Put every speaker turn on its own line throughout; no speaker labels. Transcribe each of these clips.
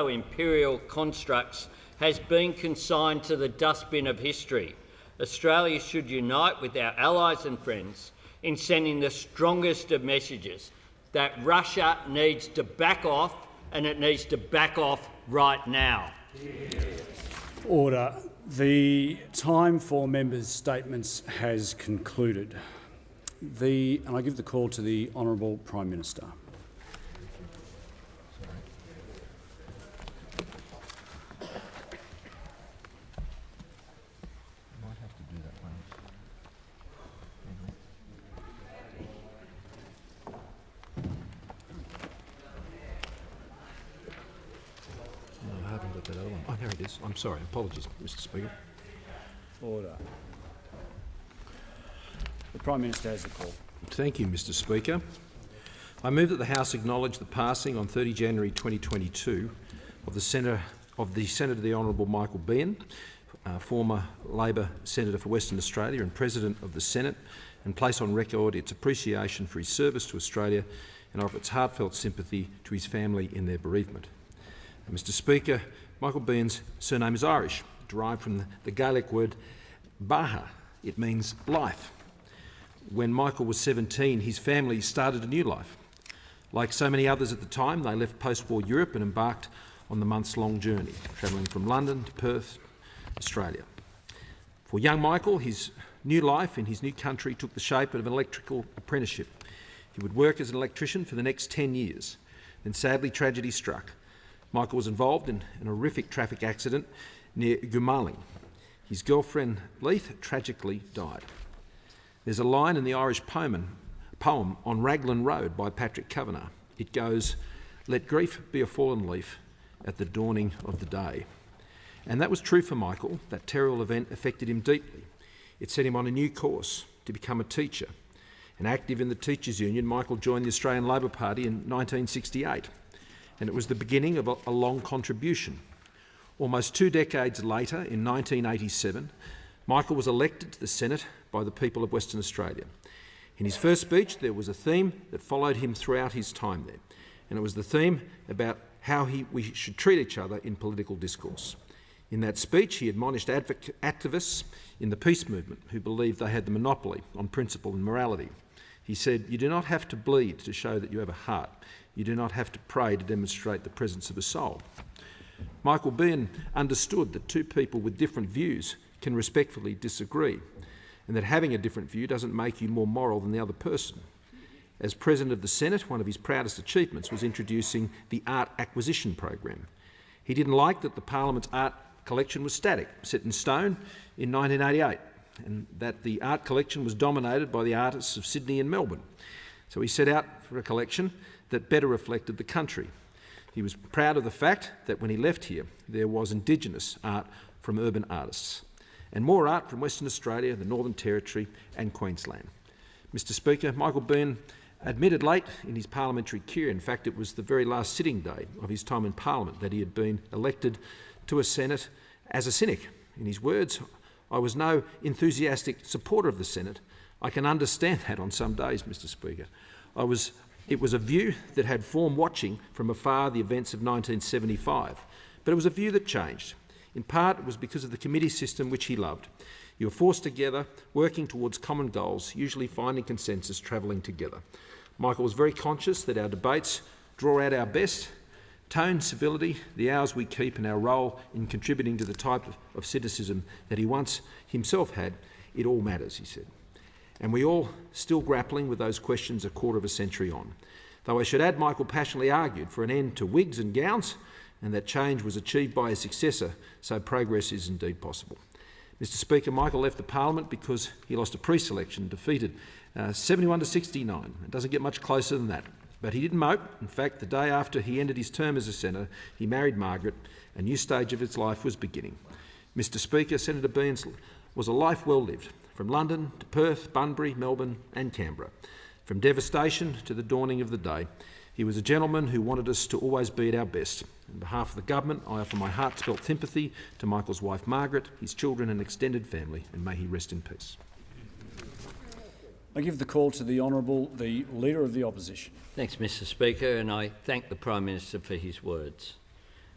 imperial constructs has been consigned to the dustbin of history. Australia should unite with our allies and friends in sending the strongest of messages that Russia needs to back off, and it needs to back off right now.
Order. The time for members' statements has concluded. And I give the call to the Honourable Prime Minister.
Oh, there it is. I'm sorry. Apologies, Mr. Speaker.
Order. The Prime Minister has the call.
Thank you, Mr. Speaker. I move that the House acknowledge the passing on 30 January 2022 of the Senator the Honourable Michael Behan, former Labor Senator for Western Australia and President of the Senate, and place on record its appreciation for his service to Australia and offer its heartfelt sympathy to his family in their bereavement. Mr. Speaker, Michael Behan's surname is Irish, derived from the Gaelic word Baha. It means life. When Michael was 17, his family started a new life. Like so many others at the time, they left post-war Europe and embarked on the months-long journey, travelling from London to Perth, Australia. For young Michael, his new life in his new country took the shape of an electrical apprenticeship. He would work as an electrician for the next 10 years. Then sadly, tragedy struck. Michael was involved in an horrific traffic accident near Goomalling. His girlfriend, Leith, tragically died. There's a line in the Irish poem On Raglan Road by Patrick Kavanagh. It goes, "Let grief be a fallen leaf at the dawning of the day." And that was true for Michael. That terrible event affected him deeply. It set him on a new course to become a teacher. And active in the Teachers' Union, Michael joined the Australian Labor Party in 1968. And it was the beginning of a long contribution. Almost 2 decades later, in 1987, Michael was elected to the Senate by the people of Western Australia. In his first speech, there was a theme that followed him throughout his time there, and it was the theme about how we should treat each other in political discourse. In that speech, he admonished activists in the peace movement who believed they had the monopoly on principle and morality. He said, "You do not have to bleed to show that you have a heart. You do not have to pray to demonstrate the presence of a soul." Michael Behan understood that two people with different views can respectfully disagree, and that having a different view doesn't make you more moral than the other person. As President of the Senate, one of his proudest achievements was introducing the Art Acquisition Program. He didn't like that the Parliament's art collection was static, set in stone in 1988, and that the art collection was dominated by the artists of Sydney and Melbourne. So he set out for a collection that better reflected the country. He was proud of the fact that when he left here, there was Indigenous art from urban artists, and more art from Western Australia, the Northern Territory and Queensland. Mr. Speaker, Michael Behan admitted late in his parliamentary career, in fact it was the very last sitting day of his time in Parliament, that he had been elected to a Senate as a cynic. In his words, "I was no enthusiastic supporter of the Senate. I can understand that on some days, Mr. Speaker. It was a view that had formed watching from afar the events of 1975, but it was a view that changed. In part, it was because of the committee system which he loved. You were forced together, working towards common goals, usually finding consensus, travelling together. Michael was very conscious that our debates draw out our best. Tone, civility, the hours we keep and our role in contributing to the type of cynicism that he once himself had, it all matters," he said. And we all still grappling with those questions a quarter of a century on. Though I should add, Michael passionately argued for an end to wigs and gowns, and that change was achieved by his successor, so progress is indeed possible. Mr. Speaker, Michael left the Parliament because he lost a pre-selection, defeated 71 to 69. It doesn't get much closer than that. But he didn't mope. In fact, the day after he ended his term as a senator, he married Margaret. A new stage of his life was beginning. Mr. Speaker, Senator Behan's was a life well lived, from London to Perth, Bunbury, Melbourne and Canberra. From devastation to the dawning of the day, he was a gentleman who wanted us to always be at our best. On behalf of the government, I offer my heartfelt sympathy to Michael's wife Margaret, his children and extended family, and may he rest in peace.
I give the call to the Leader of the Opposition.
Thanks, Mr. Speaker, and I thank the Prime Minister for his words.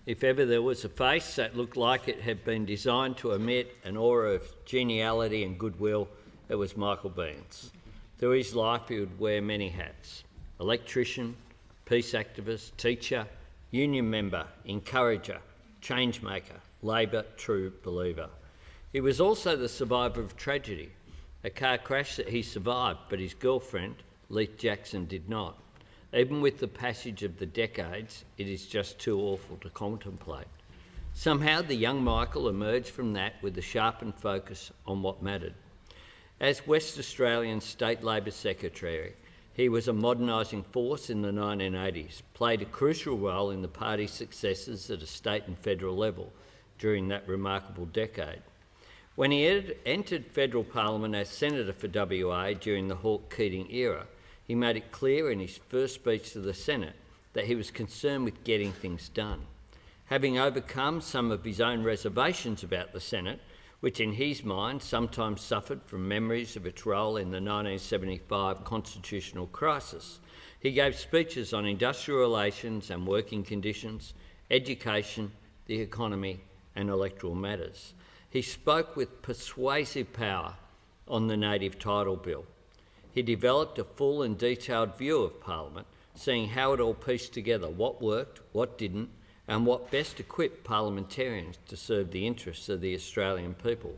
If ever there was a face that looked like it had been designed to emit an aura of geniality and goodwill, it was Michael Bean's. Through his life, he would wear many hats: electrician, peace activist, teacher, union member, encourager, change maker, Labor true believer. He was also the survivor of tragedy, a car crash that he survived, but his girlfriend, Leith Jackson, did not. Even with the passage of the decades, it is just too awful to contemplate. Somehow the young Michael emerged from that with a sharpened focus on what mattered. As West Australian State Labor Secretary, he was a modernising force in the 1980s, played a crucial role in the party's successes at a state and federal level during that remarkable decade. When he entered federal parliament as Senator for WA during the Hawke-Keating era, he made it clear in his first speech to the Senate that he was concerned with getting things done. Having overcome some of his own reservations about the Senate, which in his mind sometimes suffered from memories of its role in the 1975 constitutional crisis, he gave speeches on industrial relations and working conditions, education, the economy and electoral matters. He spoke with persuasive power on the Native Title Bill. He developed a full and detailed view of Parliament, seeing how it all pieced together what worked, what didn't, and what best equipped parliamentarians to serve the interests of the Australian people.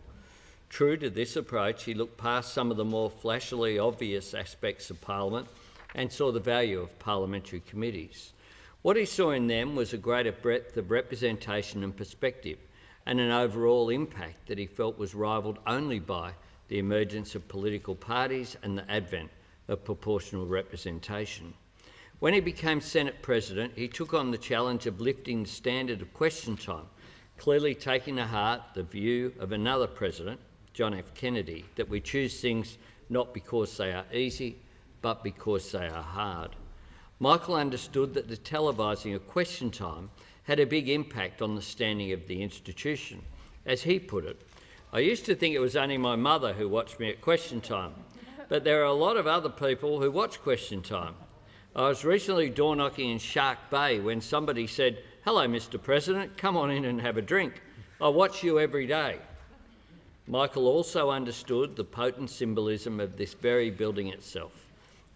True to this approach, he looked past some of the more flashily obvious aspects of Parliament and saw the value of parliamentary committees. What he saw in them was a greater breadth of representation and perspective, and an overall impact that he felt was rivalled only by the emergence of political parties and the advent of proportional representation. When he became Senate President, he took on the challenge of lifting the standard of question time, clearly taking to heart the view of another president, John F. Kennedy, that we choose things not because they are easy, but because they are hard. Michael understood that the televising of question time had a big impact on the standing of the institution. As he put it, "I used to think it was only my mother who watched me at question time, but there are a lot of other people who watch question time. I was recently door knocking in Shark Bay when somebody said, 'Hello, Mr. President, come on in and have a drink. I watch you every day.'" Michael also understood the potent symbolism of this very building itself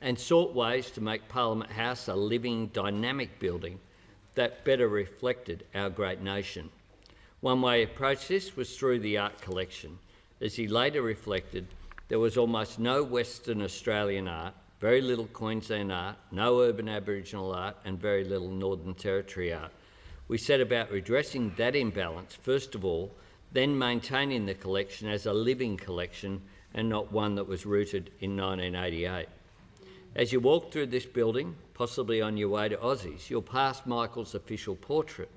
and sought ways to make Parliament House a living, dynamic building that better reflected our great nation. One way he approached this was through the art collection. As he later reflected, there was almost no Western Australian art, very little Queensland art, no urban Aboriginal art and very little Northern Territory art. We set about redressing that imbalance first of all, then maintaining the collection as a living collection and not one that was rooted in 1988. As you walk through this building, possibly on your way to Aussies, you'll pass Michael's official portrait,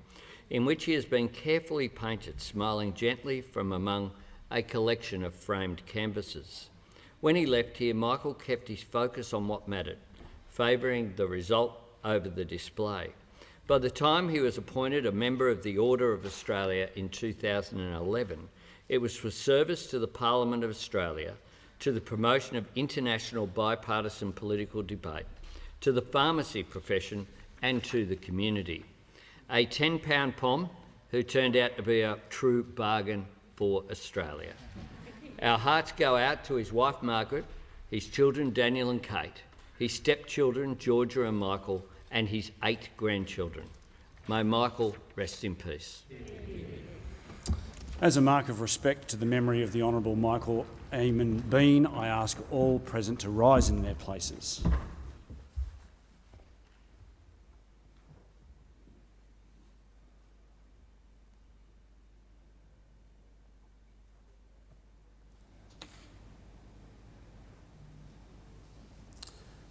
in which he has been carefully painted, smiling gently from among a collection of framed canvases. When he left here, Michael kept his focus on what mattered, favouring the result over the display. By the time he was appointed a member of the Order of Australia in 2011, it was for service to the Parliament of Australia, to the promotion of international bipartisan political debate, to the pharmacy profession and to the community. A £10 POM who turned out to be a true bargain for Australia. Our hearts go out to his wife Margaret, his children Daniel and Kate, his stepchildren Georgia and Michael, and his 8 grandchildren. May Michael rest in peace.
As a mark of respect to the memory of the Honourable Michael Eamon Bean, I ask all present to rise in their places.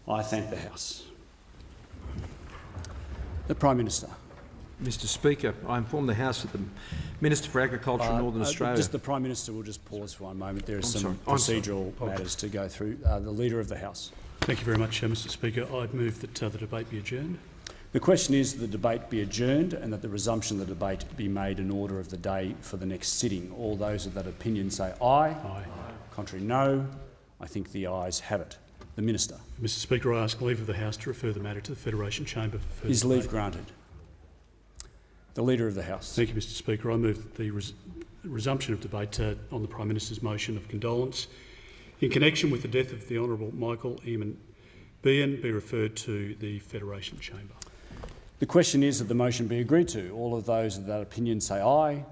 I thank the House. The Prime Minister.
Mr Speaker, I inform the House that the Minister for Agriculture in Northern Australia...
Just the Prime Minister will just pause for one moment. There are some procedural matters to go through. The Leader of the House.
Thank you very much, Mr Speaker. I'd move that the debate be adjourned.
The question is that the debate be adjourned and that the resumption of the debate be made in order of the day for the next sitting. All those of that opinion say aye.
Aye.
Contrary, no. I think the ayes have it. The Minister.
Mr Speaker, I ask leave of the House to refer the matter to the Federation Chamber for further
Is leave
debate.
granted? The Leader of the House.
Thank you, Mr Speaker. I move the resumption of debate on the Prime Minister's motion of condolence in connection with the death of the Honourable Michael Eamon Behan be referred to the Federation Chamber.
The question is that the motion be agreed to. All of those of that opinion say aye.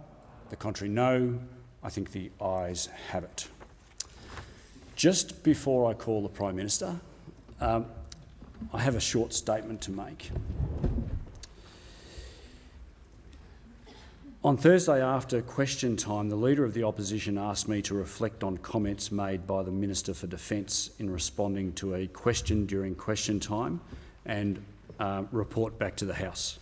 The contrary, no. I think the ayes have it. Just before I call the Prime Minister, I have a short statement to make. On Thursday after question time, the Leader of the Opposition asked me to reflect on comments made by the Minister for Defence in responding to a question during question time and report back to the House.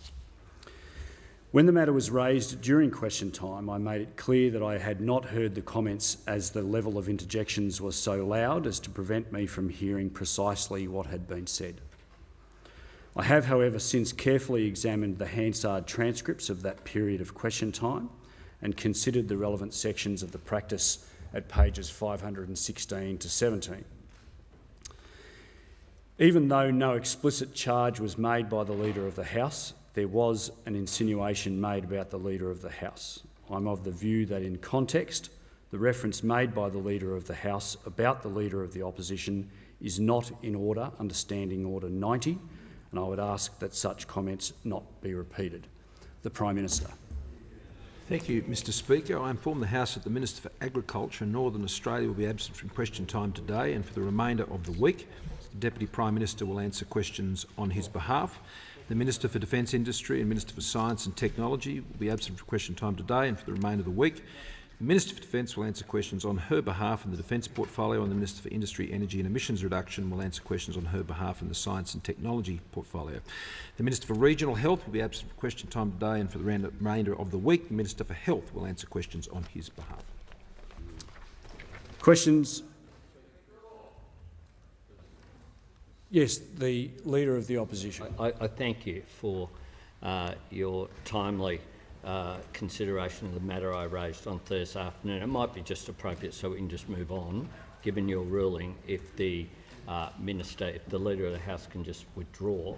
When the matter was raised during question time, I made it clear that I had not heard the comments as the level of interjections was so loud as to prevent me from hearing precisely what had been said. I have, however, since carefully examined the Hansard transcripts of that period of question time and considered the relevant sections of the practice at pages 516 to 17. Even though no explicit charge was made by the Leader of the House, there was an insinuation made about the Leader of the House. I'm of the view that in context, the reference made by the Leader of the House about the Leader of the Opposition is not in order under Standing Order 90, and I would ask that such comments not be repeated. The Prime Minister.
Thank you, Mr Speaker. I inform the House that the Minister for Agriculture in Northern Australia will be absent from question time today and for the remainder of the week. The Deputy Prime Minister will answer questions on his behalf. The Minister for Defence Industry and Minister for Science and Technology will be absent from question time today and for the remainder of the week. The Minister for Defence will answer questions on her behalf in the Defence portfolio, and the Minister for Industry, Energy and Emissions Reduction will answer questions on her behalf in the Science and Technology portfolio. The Minister for Regional Health will be absent from question time today and for the remainder of the week. The Minister for Health will answer questions on his behalf.
Questions? Yes, the Leader of the Opposition.
I thank you for your timely consideration of the matter I raised on Thursday afternoon. It might be just appropriate so we can just move on, given your ruling, if the Minister, if the Leader of the House can just withdraw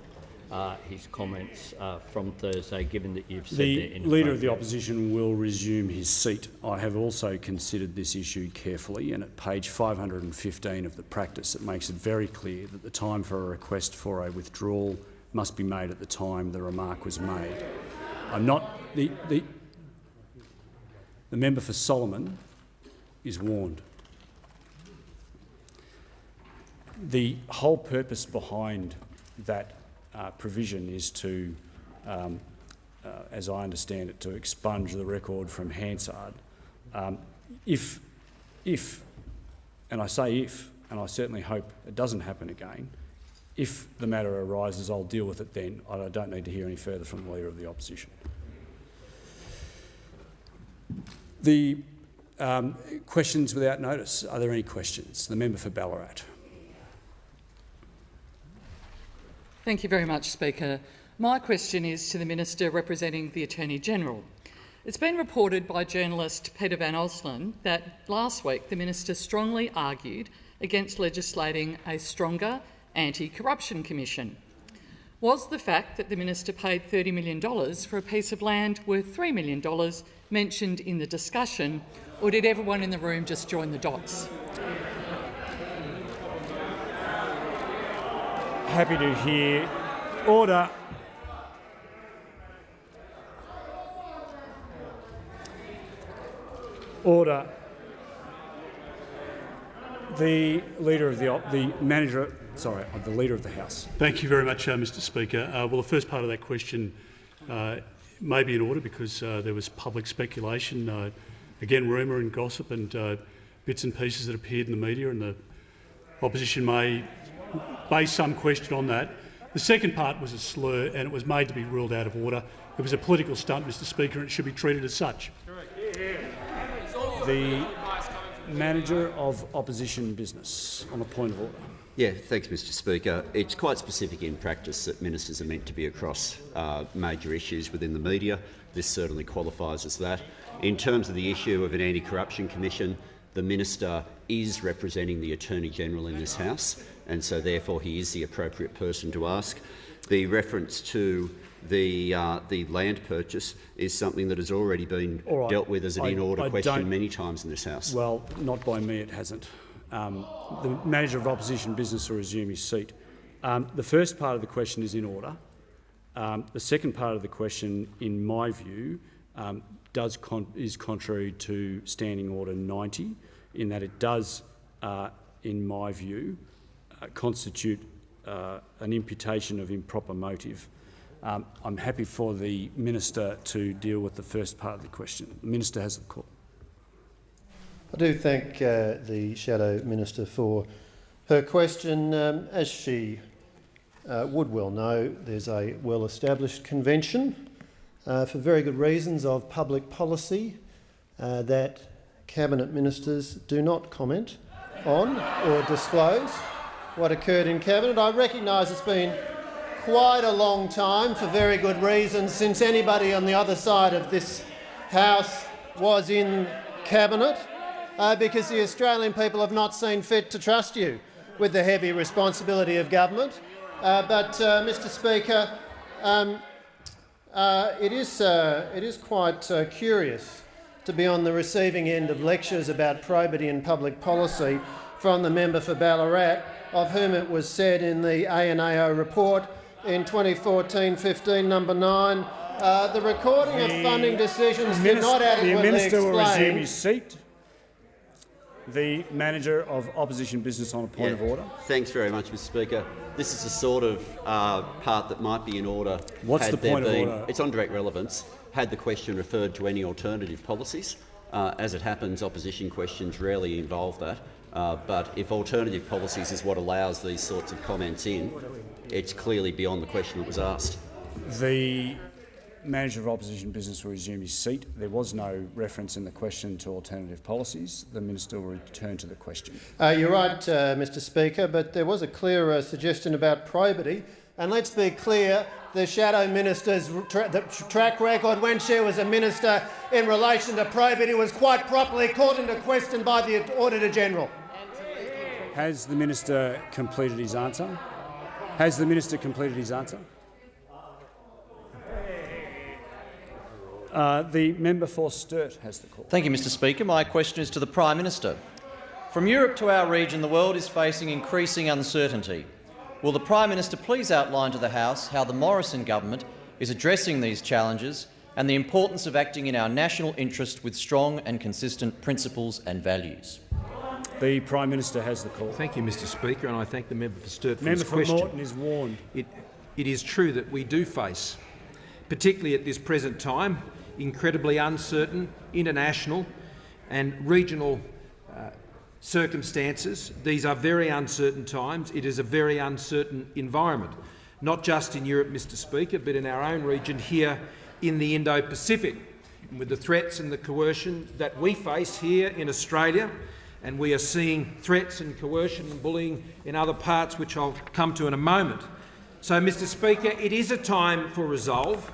his comments from Thursday, given that you've said
the Leader of the Opposition will resume his seat. I have also considered this issue carefully, and at page 515 of the practice it makes it very clear that the time for a request for a withdrawal must be made at the time the remark was made. I'm not... The member for Solomon is warned. The whole purpose behind that provision is to, as I understand it, to expunge the record from Hansard. If, and I say if, and I certainly hope it doesn't happen again, if the matter arises, I'll deal with it then. I don't need to hear any further from the Leader of the Opposition. The questions without notice. Are there any questions? The member for Ballarat.
Thank you very much, Speaker. My question is to the Minister representing the Attorney-General. It's been reported by journalist Peter Van Oslen that last week the Minister strongly argued against legislating a stronger anti-corruption commission. Was the fact that the Minister paid $30 million for a piece of land worth $3 million mentioned in the discussion, or did everyone in the room just join the dots?
Happy to hear. Order. Order. The Leader of the Manager. Sorry, the Leader of the House.
Thank you very much, Mr Speaker. Well, the first part of that question may be in order because there was public speculation, again rumour and gossip and bits and pieces that appeared in the media, and the opposition may base some question on that. The second part was a slur and it was made to be ruled out of order. It was a political stunt, Mr Speaker, and it should be treated as such.
The Manager of Opposition Business on a point of order.
Yeah, thanks, Mr Speaker. It's quite specific in practice that ministers are meant to be across major issues within the media. This certainly qualifies as that. In terms of the issue of an anti-corruption commission, the minister is representing the Attorney-General in this House, and so therefore he is the appropriate person to ask. The reference to the land purchase is something that has already been dealt with as an in-order question many times in this House.
Well, not by me, it hasn't. The Manager of Opposition Business will resume his seat. The first part of the question is in order. The second part of the question, in my view, is contrary to Standing Order 90, in that it does, in my view, constitute an imputation of improper motive. I'm happy for the Minister to deal with the first part of the question. The Minister has the call.
I do thank the Shadow Minister for her question. As she would well know, there's a well-established convention for very good reasons of public policy that Cabinet Ministers do not comment on or disclose what occurred in Cabinet. I recognise it's been quite a long time, for very good reasons, since anybody on the other side of this House was in Cabinet, because the Australian people have not seen fit to trust you with the heavy responsibility of government. Mr Speaker, it is quite curious to be on the receiving end of lectures about probity and public policy from the member for Ballarat, of whom it was said in the ANAO report in 2014-15, number 9, the recording of funding decisions did not adequately explain... The Minister will resume
his seat. The Manager of Opposition Business on a point of order.
Thanks very much, Mr Speaker. This is the sort of part that might be in order.
What's the point of order?
It's on direct relevance. Had the question referred to any alternative policies? As it happens, opposition questions rarely involve that. But if alternative policies is what allows these sorts of comments in, it's clearly beyond the question that was asked.
The Manager of Opposition Business will resume his seat. There was no reference in the question to alternative policies. The Minister will return to the question.
You're right, Mr Speaker, but there was a clear suggestion about probity. And let's be clear, the Shadow Minister's track record when she was a minister in relation to probity was quite properly called into question by the Auditor-General.
Has the Minister completed his answer? Has the Minister completed his answer? The member for Sturt has the call.
Thank you, Mr Speaker. My question is to the Prime Minister. From Europe to our region, the world is facing increasing uncertainty. Will the Prime Minister please outline to the House how the Morrison government is addressing these challenges and the importance of acting in our national interest with strong and consistent principles and values?
The Prime Minister has the call.
Thank you, Mr Speaker, and I thank the member for Sturt for his question.
Member for Moreton is warned.
It is true that we do face, particularly at this present time, incredibly uncertain international and regional circumstances. These are very uncertain times. It is a very uncertain environment, not just in Europe, Mr Speaker, but in our own region here in the Indo-Pacific, with the threats and the coercion that we face here in Australia. And we are seeing threats and coercion and bullying in other parts, which I'll come to in a moment. So, Mr Speaker, it is a time for resolve.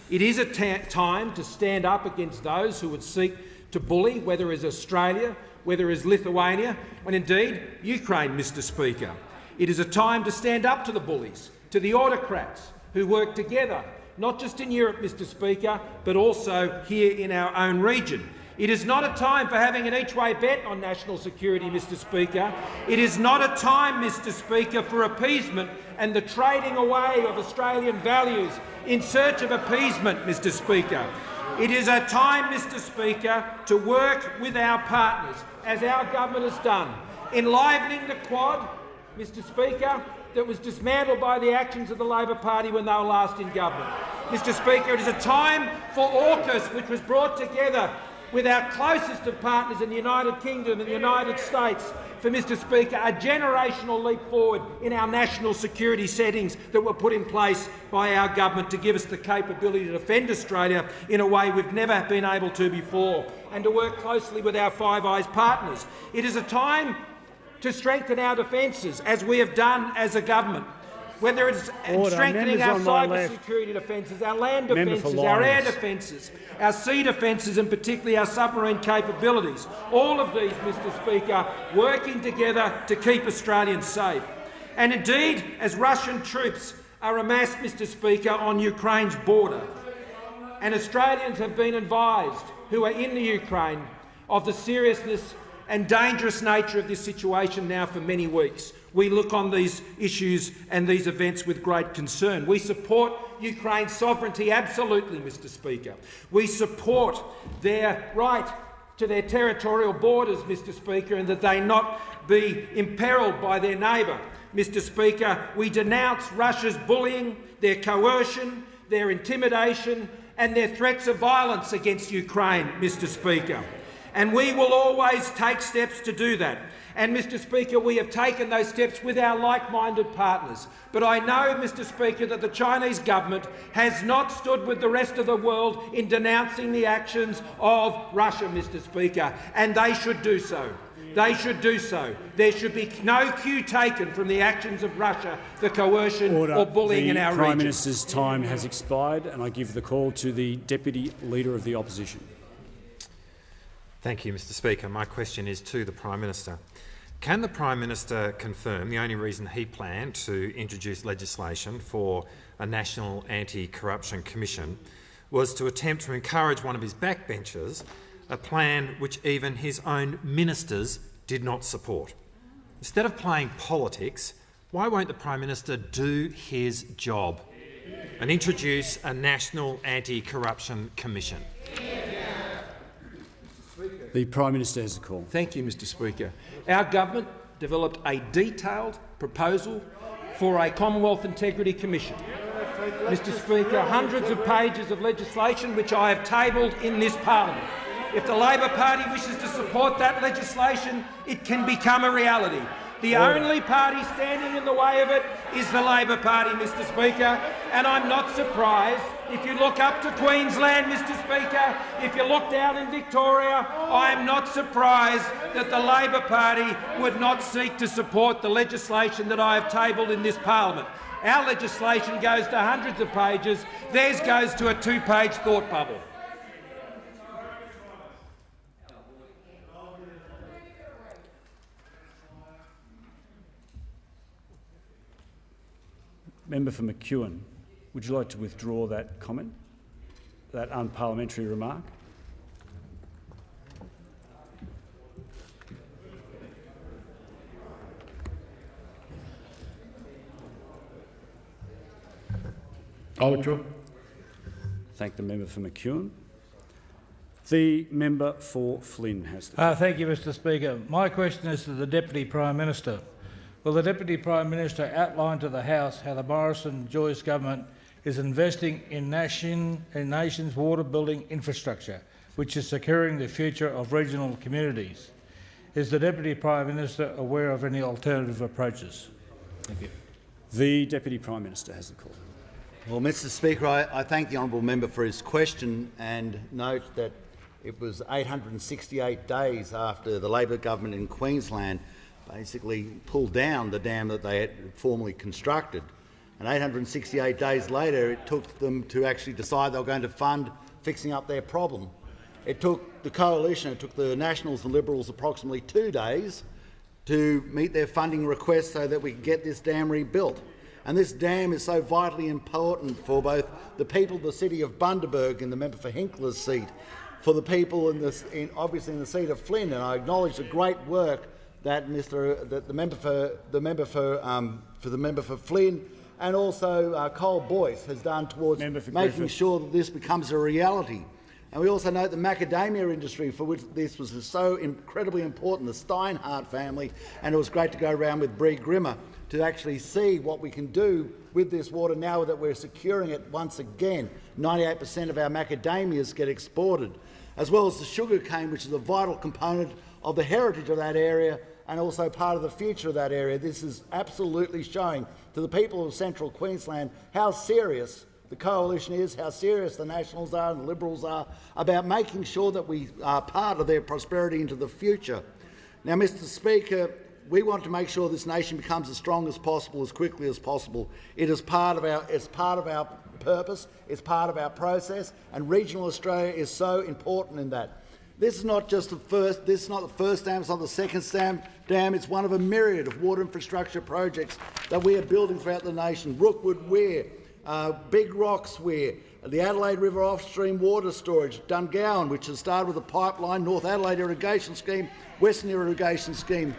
It is a time to stand up against those who would seek to bully, whether it's Australia, whether it's Lithuania, and indeed Ukraine, Mr Speaker. It is a time to stand up to the bullies, to the autocrats who work together, not just in Europe, Mr Speaker, but also here in our own region. It is not a time for having an each-way bet on national security, Mr Speaker. It is not a time, Mr Speaker, for appeasement and the trading away of Australian values in search of appeasement, Mr Speaker. It is a time, Mr Speaker, to work with our partners, as our government has done, enlivening the Quad, Mr Speaker, that was dismantled by the actions of the Labor Party when they were last in government. Mr Speaker, it is a time for AUKUS, which was brought together with our closest of partners in the United Kingdom and the United States, for, Mr Speaker, a generational leap forward in our national security settings that were put in place by our government to give us the capability to defend Australia in a way we've never been able to before, and to work closely with our Five Eyes partners. It is a time to strengthen our defences, as we have done as a government, whether it's strengthening our cyber security defences, our land defences, our air defences, our sea defences and particularly our submarine capabilities. All of these, Mr Speaker, working together to keep Australians safe. And indeed, as Russian troops are amassed, Mr Speaker, on Ukraine's border, and Australians have been advised who are in the Ukraine of the seriousness and dangerous nature of this situation now for many weeks. We look on these issues and these events with great concern. We support Ukraine's sovereignty, absolutely, Mr Speaker. We support their right to their territorial borders, Mr Speaker, and that they not be imperilled by their neighbour. Mr Speaker, we denounce Russia's bullying, their coercion, their intimidation and their threats of violence against Ukraine, Mr Speaker. And we will always take steps to do that. And, Mr Speaker, we have taken those steps with our like-minded partners. But I know, Mr Speaker, that the Chinese government has not stood with the rest of the world in denouncing the actions of Russia, Mr Speaker, and they should do so. They should do so. There should be no cue taken from the actions of Russia, the coercion or bullying in our region.
The Prime Minister's time has expired, and I give the call to the Deputy Leader of the Opposition.
Thank you, Mr Speaker. My question is to the Prime Minister. Can the Prime Minister confirm the only reason he planned to introduce legislation for a National Anti-Corruption Commission was to attempt to encourage one of his backbenchers, a plan which even his own ministers did not support? Instead of playing politics, why won't the Prime Minister do his job and introduce a National Anti-Corruption Commission?
The Prime Minister has the call.
Thank you, Mr Speaker. Our government developed a detailed proposal for a Commonwealth Integrity Commission. Mr Speaker, hundreds of pages of legislation which I have tabled in this parliament. If the Labor Party wishes to support that legislation, it can become a reality. The only party standing in the way of it is the Labor Party, Mr Speaker, and I'm not surprised. If you look up to Queensland, Mr Speaker, if you look down in Victoria, I am not surprised that the Labor Party would not seek to support the legislation that I have tabled in this parliament. Our legislation goes to hundreds of pages. Theirs goes to a two-page thought bubble.
Member for McEwen, would you like to withdraw that comment, that unparliamentary remark?
I'll withdraw.
Thank the member for McEwen. The member for Flynn has the
Thank you, Mr Speaker. My question is to the Deputy Prime Minister. Will the Deputy Prime Minister outline to the House how the Morrison-Joyce government is investing in nation's water-building infrastructure, which is securing the future of regional communities? Is the Deputy Prime Minister aware of any alternative approaches? Thank you.
The Deputy Prime Minister has the call.
Well, Mr Speaker, I thank the honourable member for his question and note that it was 868 days after the Labor government in Queensland basically pulled down the dam that they had formerly constructed. And 868 days later, it took them to actually decide they were going to fund fixing up their problem. It took the coalition, it took the Nationals and Liberals approximately 2 days to meet their funding request so that we could get this dam rebuilt. And this dam is so vitally important for both the people of the city of Bundaberg and the member for Hinkler's seat, for the people obviously in the seat of Flynn. And I acknowledge the great work that the member for Flynn and also Cole Boyce has done towards making sure that this becomes a reality. And we also note the macadamia industry, for which this was so incredibly important, the Steinhardt family, and it was great to go around with Bree Grimmer to actually see what we can do with this water now that we're securing it once again. 98% of our macadamias get exported, as well as the sugar cane, which is a vital component of the heritage of that area and also part of the future of that area. This is absolutely showing to the people of Central Queensland how serious the coalition is, how serious the Nationals are and the Liberals are about making sure that we are part of their prosperity into the future. Now, Mr Speaker, we want to make sure this nation becomes as strong as possible, as quickly as possible. It is part of our purpose, it's part of our process, and regional Australia is so important in that. This is not just the first. This is not the first dam. It's not the second dam. It's one of a myriad of water infrastructure projects that we are building throughout the nation. Rookwood Weir, Big Rocks Weir, the Adelaide River Offstream Water Storage, Dungowan, which has started with a pipeline, North Adelaide Irrigation Scheme, Western Irrigation Scheme.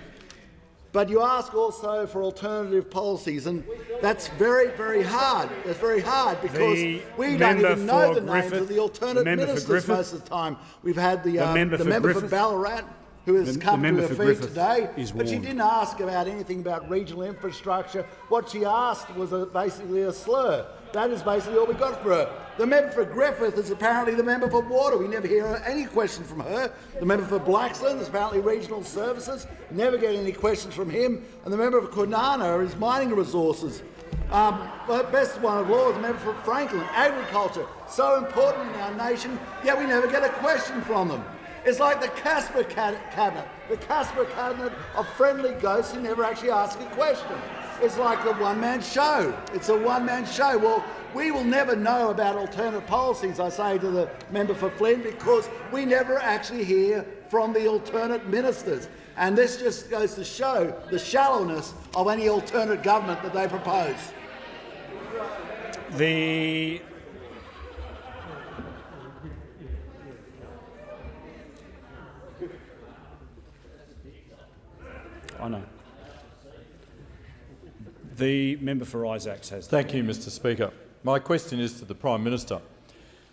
But you ask also for alternative policies, and that's very, very hard. That's very hard because we don't even know the names of the alternate ministers most of the time. We've had the member for Ballarat, who has come to her feet today, but she didn't ask about anything about regional infrastructure. What she asked was basically a slur. That is basically all we got for her. The member for Griffith is apparently the member for water. We never hear any questions from her. The member for Blaxland is apparently regional services. Never get any questions from him. And the member for Kwinana is mining resources. The best one of all is the member for Franklin, agriculture. So important in our nation, yet we never get a question from them. It's like the Casper cabinet. The Casper cabinet of friendly ghosts who never actually ask a question. It's like a one-man show. It's a one-man show. Well, we will never know about alternate policies, I say to the member for Flynn, because we never actually hear from the alternate ministers. And this just goes to show the shallowness of any alternate government that they propose.
I know. The member for Isaacs has.
Thank you, Mr. Speaker. My question is to the Prime Minister.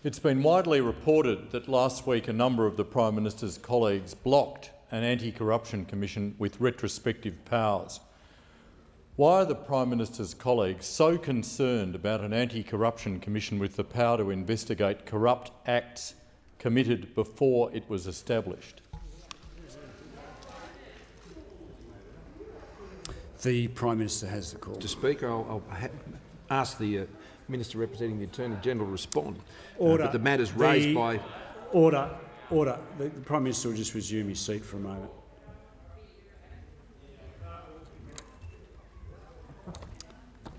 It's been widely reported that last week a number of the Prime Minister's colleagues blocked an anti-corruption commission with retrospective powers. Why are the Prime Minister's colleagues so concerned about an anti-corruption commission with the power to investigate corrupt acts committed before it was established?
The Prime Minister has the call.
Mr. Speaker, I'll ask the Minister representing the Attorney-General to respond.
Order.
But the matters raised by...
Order. Order. The Prime Minister will just resume his seat for a moment.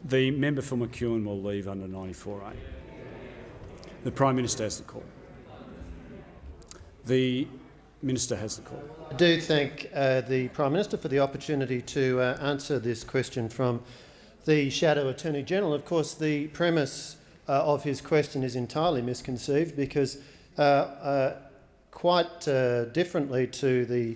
The member for McEwen will leave under 94A. The Prime Minister has the call. The Minister has the call.
I do thank the Prime Minister for the opportunity to answer this question from the Shadow Attorney-General. Of course, the premise of his question is entirely misconceived because quite differently to the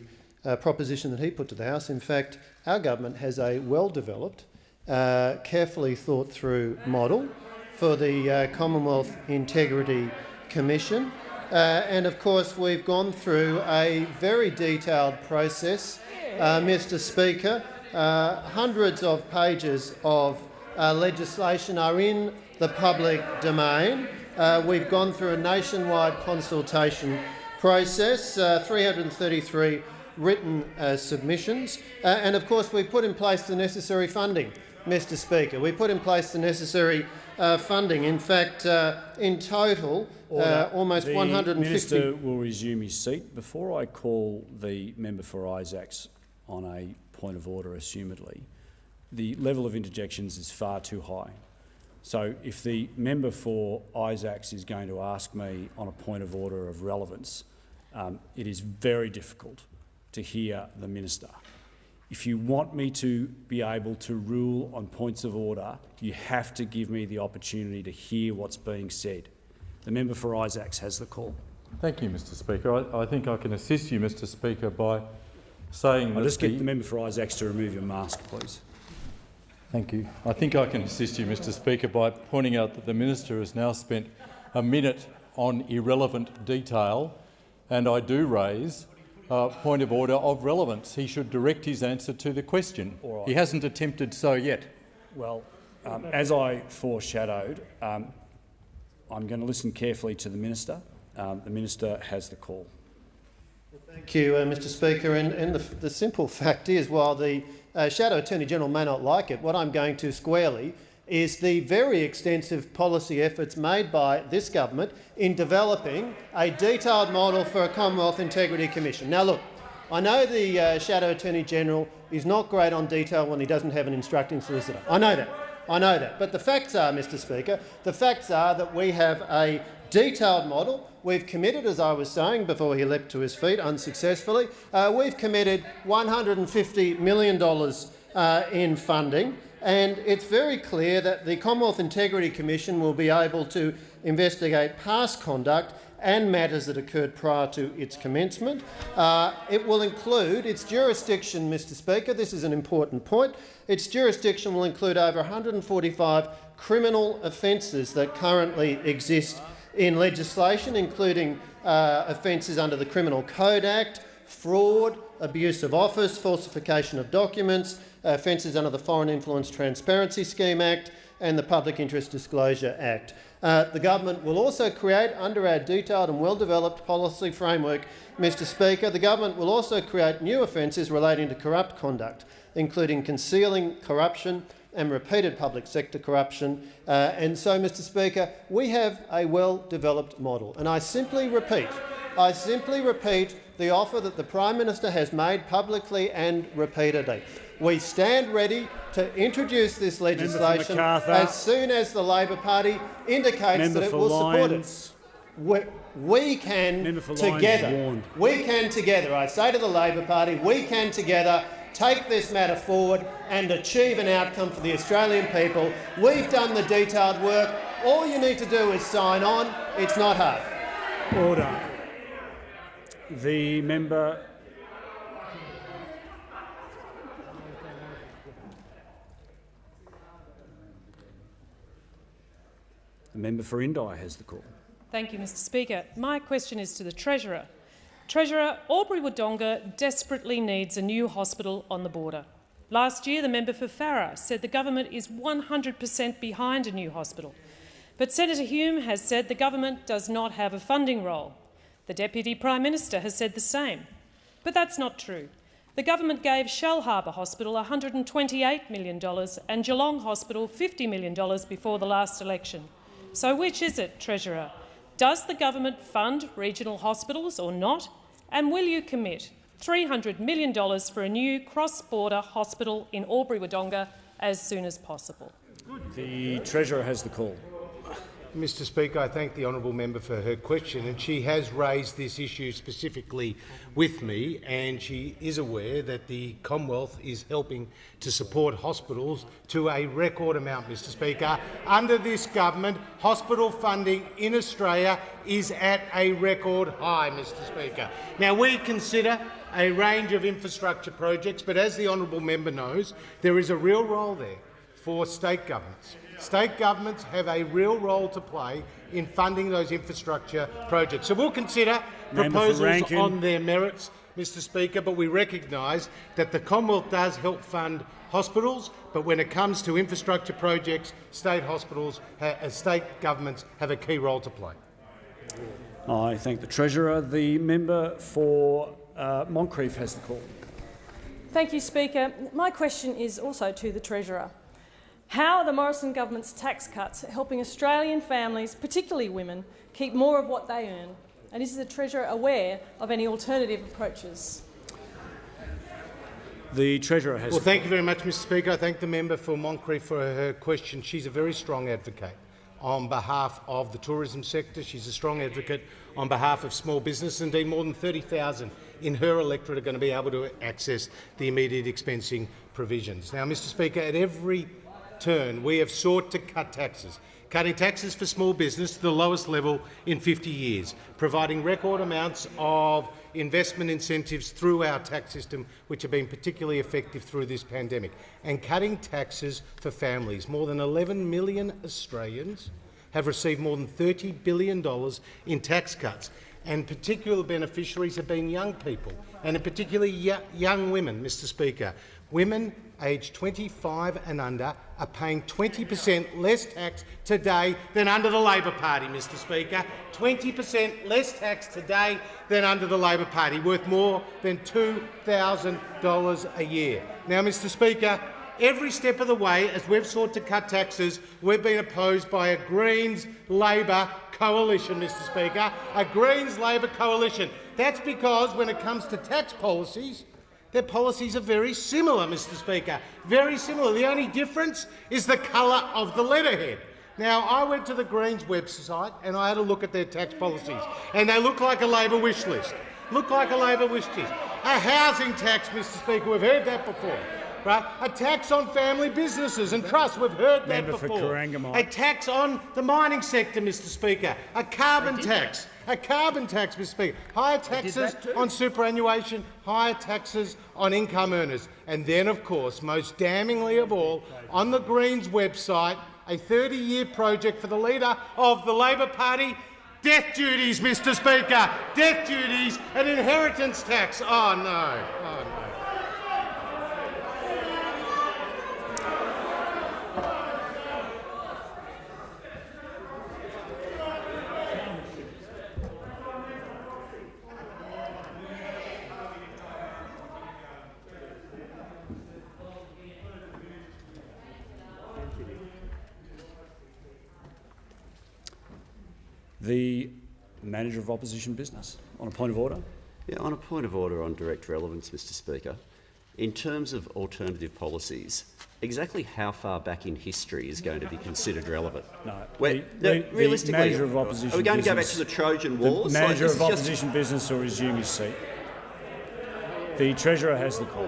proposition that he put to the House, in fact, our government has a well-developed, carefully thought-through model for the Commonwealth Integrity Commission. And of course, we've gone through a very detailed process, Mr. Speaker. Hundreds of pages of legislation are in the public domain. We've gone through a nationwide consultation process, 333 written submissions, and of course we've put in place the necessary funding, Mr. Speaker. We put in place the necessary funding. In fact, in total, almost 150... The
Minister will resume his seat. Before I call the member for Isaacs on a point of order, assumedly, the level of interjections is far too high. So if the member for Isaacs is going to ask me on a point of order of relevance, it is very difficult to hear the minister. If you want me to be able to rule on points of order, you have to give me the opportunity to hear what's being said. The member for Isaacs has the call.
Thank you, Mr. Speaker. I think I can assist you, Mr. Speaker, by saying
I'll just get the member for Isaacs to remove your mask, please.
Thank you. I think I can assist you, Mr. Speaker, by pointing out that the minister has now spent a minute on irrelevant detail, and I do raise a point of order of relevance. He should direct his answer to the question. Right. He hasn't attempted so yet.
Well, as I foreshadowed, I'm going to listen carefully to the minister. The minister has the call.
Thank you, Mr. Speaker. And the simple fact is, while the Shadow Attorney-General may not like it, what I'm going to squarely is the very extensive policy efforts made by this government in developing a detailed model for a Commonwealth Integrity Commission. Now look, I know the Shadow Attorney-General is not great on detail when he doesn't have an instructing solicitor. I know that. But the facts are, Mr. Speaker, the facts are that we have a detailed model. We've committed, as I was saying before he leapt to his feet unsuccessfully, we've committed $150 million in funding, and it's very clear that the Commonwealth Integrity Commission will be able to investigate past conduct and matters that occurred prior to its commencement. It will include its jurisdiction, Mr Speaker, this is an important point, its jurisdiction will include over 145 criminal offences that currently exist in legislation, including offences under the Criminal Code Act, fraud, abuse of office, falsification of documents, offences under the Foreign Influence Transparency Scheme Act and the Public Interest Disclosure Act. The government will also create, under our detailed and well-developed policy framework, Mr Speaker, the government will also create new offences relating to corrupt conduct, including concealing corruption and repeated public sector corruption. And so, Mr Speaker, we have a well-developed model. And I simply repeat the offer that the Prime Minister has made publicly and repeatedly. We stand ready to introduce this legislation as soon as the Labor Party indicates that it will support it. We can together, I say to the Labor Party, we can together take this matter forward and achieve an outcome for the Australian people. We've done the detailed work. All you need to do is sign on. It's not hard.
Order. The member. The member for Indi has the call.
Thank you, Mr Speaker. My question is to the Treasurer. Treasurer, Albury-Wodonga desperately needs a new hospital on the border. Last year, the member for Farrer said the government is 100% behind a new hospital. But Senator Hume has said the government does not have a funding role. The Deputy Prime Minister has said the same. But that's not true. The government gave Shellharbour Hospital $128 million and Geelong Hospital $50 million before the last election. So which is it, Treasurer? Does the government fund regional hospitals or not? And will you commit $300 million for a new cross-border hospital in Albury-Wodonga as soon as possible?
The Treasurer has the call.
Mr Speaker, I thank the honourable member for her question, and she has raised this issue specifically with me, and she is aware that the Commonwealth is helping to support hospitals to a record amount, Mr Speaker. Under this government, hospital funding in Australia is at a record high, Mr Speaker. Now, we consider a range of infrastructure projects, but as the honourable member knows, there is a real role there for state governments. State governments have a real role to play in funding those infrastructure projects. So we'll consider proposals on their merits, Mr Speaker, but we recognise that the Commonwealth does help fund hospitals, but when it comes to infrastructure projects, state governments have a key role to play.
I thank the Treasurer. The member for Moncrieff has the call.
Thank you, Speaker. My question is also to the Treasurer. How are the Morrison government's tax cuts helping Australian families, particularly women, keep more of what they earn? And is the Treasurer aware of any alternative approaches?
The Treasurer has.
Well, thank you very much, Mr Speaker. I thank the member for Moncrieff for her question. She's a very strong advocate on behalf of the tourism sector. She's a strong advocate on behalf of small business. Indeed, more than 30,000 in her electorate are going to be able to access the immediate expensing provisions. Now, Mr Speaker, at every turn, we have sought to cut taxes, cutting taxes for small business to the lowest level in 50 years, providing record amounts of investment incentives through our tax system, which have been particularly effective through this pandemic, and cutting taxes for families. More than 11 million Australians have received more than $30 billion in tax cuts, and particular beneficiaries have been young people, and in particular young women, Mr Speaker. Women aged 25 and under are paying 20% less tax today than under the Labor Party, Mr Speaker. 20% less tax today than under the Labor Party, worth more than $2,000 a year. Now, Mr Speaker, every step of the way, as we've sought to cut taxes, we've been opposed by a Greens-Labor coalition, Mr Speaker, a Greens-Labor coalition. That's because when it comes to tax policies, their policies are very similar, Mr Speaker, very similar. The only difference is the colour of the letterhead. Now, I went to the Greens website and I had a look at their tax policies, and they look like a Labor wish list. Look like a Labor wish list. A housing tax, Mr Speaker, we've heard that before. Right? A tax on family businesses and trusts, we've heard that before. A tax on the mining sector, Mr Speaker. A carbon tax. A carbon tax, Mr Speaker. Higher taxes on superannuation, higher taxes on income earners. And then, of course, most damningly of all, on the Greens website, a 30-year project for the leader of the Labor Party, death duties, Mr Speaker. Death duties and inheritance tax. Oh, no. Oh, no.
The Manager of Opposition Business. On a point of order.
Yeah, on a point of order on direct relevance, Mr Speaker. In terms of alternative policies, exactly how far back in history is going to be considered relevant?
No.
Realistically,
the Manager of Opposition
are we going
business,
to go back to the Trojan Wars?
The Manager of Opposition Business will resume his seat. The Treasurer has the call.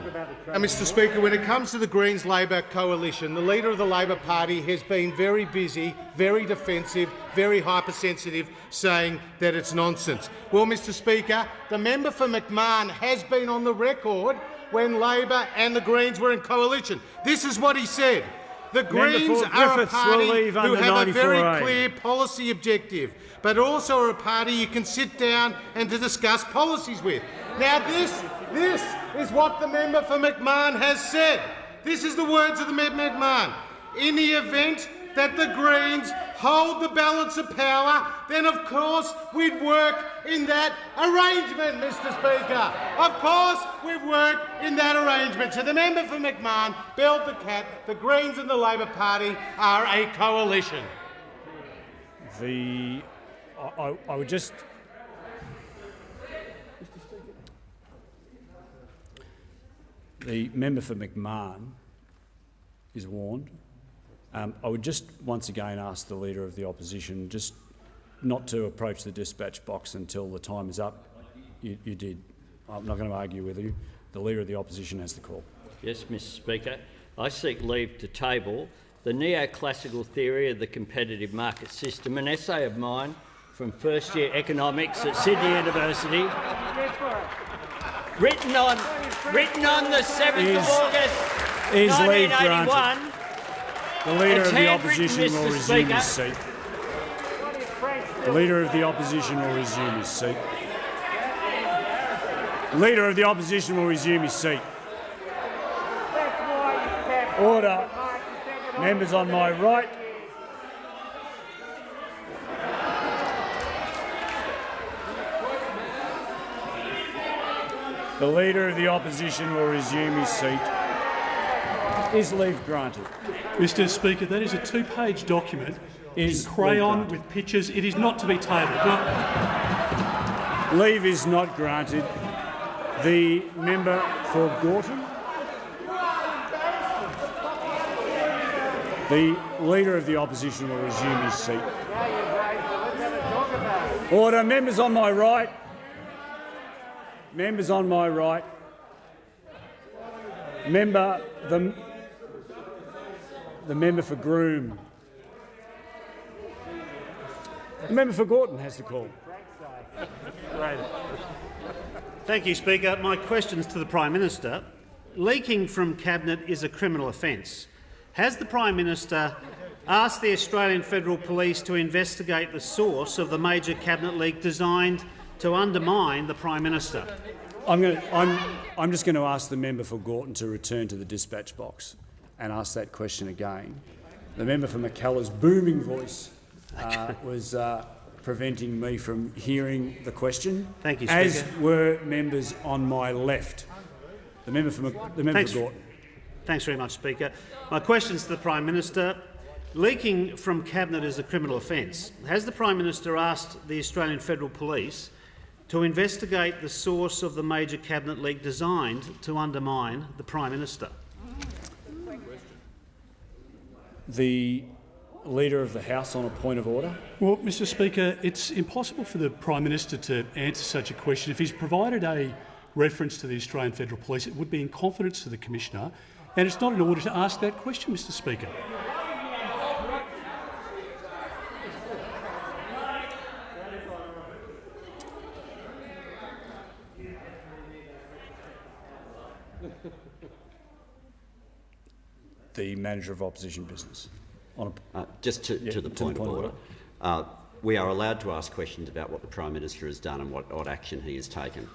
Mr Speaker, when it comes to the Greens-Labor coalition, the Leader of the Labor Party has been very busy, very defensive, very hypersensitive, saying that it's nonsense. Well, Mr Speaker, the member for McMahon has been on the record when Labor and the Greens were in coalition. This is what he said. The Greens are a party who have a very clear policy objective, but also are a party you can sit down and to discuss policies with. Now, this is what the member for McMahon has said. This is the words of the member for McMahon. In the event that the Greens hold the balance of power, then of course we'd work in that arrangement, Mr Speaker. Of course we'd work in that arrangement. So the member for McMahon, belled the cat, the Greens and the Labor Party are a coalition.
I would just... The member for McMahon is warned. I would just once again ask the Leader of the Opposition just not to approach the dispatch box until the time is up. You did. I'm not going to argue with you. The Leader of the Opposition has the call.
Yes, Mr Speaker. I seek leave to table the neoclassical theory of the competitive market system, an essay of mine from first-year economics at Sydney University, written on the 7th of August, 1981.
The Leader of the Opposition will resume his seat. The Leader of the Opposition will resume his seat. The Leader of the Opposition will resume his seat. Order. Members on my right. The Leader of the Opposition will resume his seat. Is leave granted?
Mr Speaker, that is a two-page document in crayon with pictures. It is not to be tabled. No.
Leave is not granted. The member for Gorton. The Leader of the Opposition will resume his seat. Order. Members on my right. Members on my right. The member for Groom. The member for Gorton has the call.
Thank you, Speaker. My question is to the Prime Minister. Leaking from Cabinet is a criminal offence. Has the Prime Minister asked the Australian Federal Police to investigate the source of the major Cabinet leak designed to undermine the Prime Minister?
I'm just going to ask the member for Gorton to return to the dispatch box and ask that question again. The member for McKellar's booming voice was preventing me from hearing the question.
Thank you, Speaker.
As were members on my left. The member for Gorton.
Thanks very much, Speaker. My question is to the Prime Minister. Leaking from Cabinet is a criminal offence. Has the Prime Minister asked the Australian Federal Police to investigate the source of the major Cabinet leak designed to undermine the Prime Minister?
The Leader of the House on a point of order.
Well, Mr Speaker, it's impossible for the Prime Minister to answer such a question. If he's provided a reference to the Australian Federal Police, it would be in confidence to the Commissioner, and it's not in order to ask that question, Mr Speaker.
The Manager of Opposition Business.
Just to the point of order. We are allowed to ask questions about what the Prime Minister has done and what action he has taken.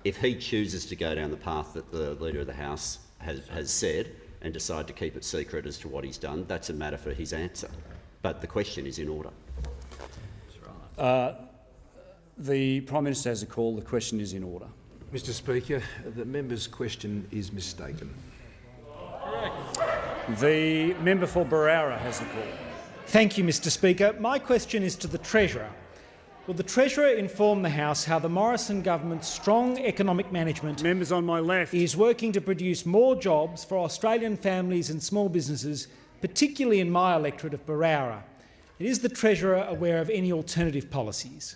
If he chooses to go down the path that the Leader of the House has said and decide to keep it secret as to what he's done, that's a matter for his answer. But the question is in order.
The Prime Minister has a call. The question is in order.
Mr Speaker, the member's question is mistaken.
The member for Berowra has the call.
Thank you, Mr Speaker. My question is to the Treasurer. Will the Treasurer inform the House how the Morrison government's strong economic management
Members on my left.
is working to produce more jobs for Australian families and small businesses, particularly in my electorate of Berowra? Is the Treasurer aware of any alternative policies?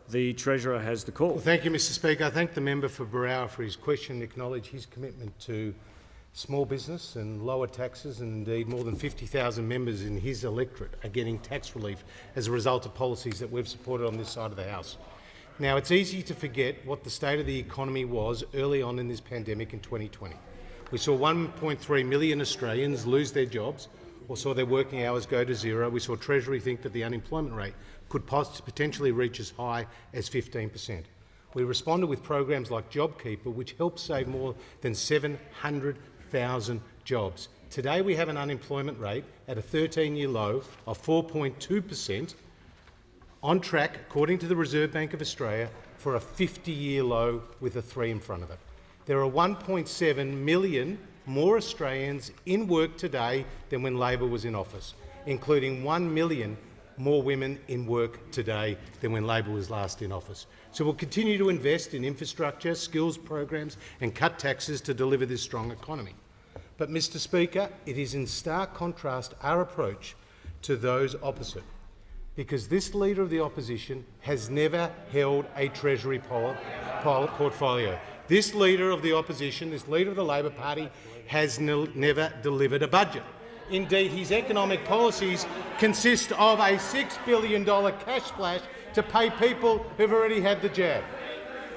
The Treasurer has the call.
Well, thank you, Mr Speaker. I thank the member for Berowra for his question and acknowledge his commitment to small business and lower taxes, and indeed more than 50,000 members in his electorate are getting tax relief as a result of policies that we've supported on this side of the House. Now, it's easy to forget what the state of the economy was early on in this pandemic in 2020. We saw 1.3 million Australians lose their jobs or saw their working hours go to zero. We saw Treasury think that the unemployment rate could potentially reach as high as 15%. We responded with programs like JobKeeper, which helped save more than 700,000 jobs. Today we have an unemployment rate at a 13-year low of 4.2%, on track, according to the Reserve Bank of Australia, for a 50-year low with a 3 in front of it. There are 1.7 million more Australians in work today than when Labor was in office, including 1 million more women in work today than when Labor was last in office. So we'll continue to invest in infrastructure, skills programs and cut taxes to deliver this strong economy. But, Mr Speaker, it is in stark contrast our approach to those opposite, because this Leader of the Opposition has never held a Treasury portfolio. This Leader of the Opposition, this Leader of the Labor Party, has never delivered a budget. Indeed, his economic policies consist of a $6 billion cash splash to pay people who've already had the jab.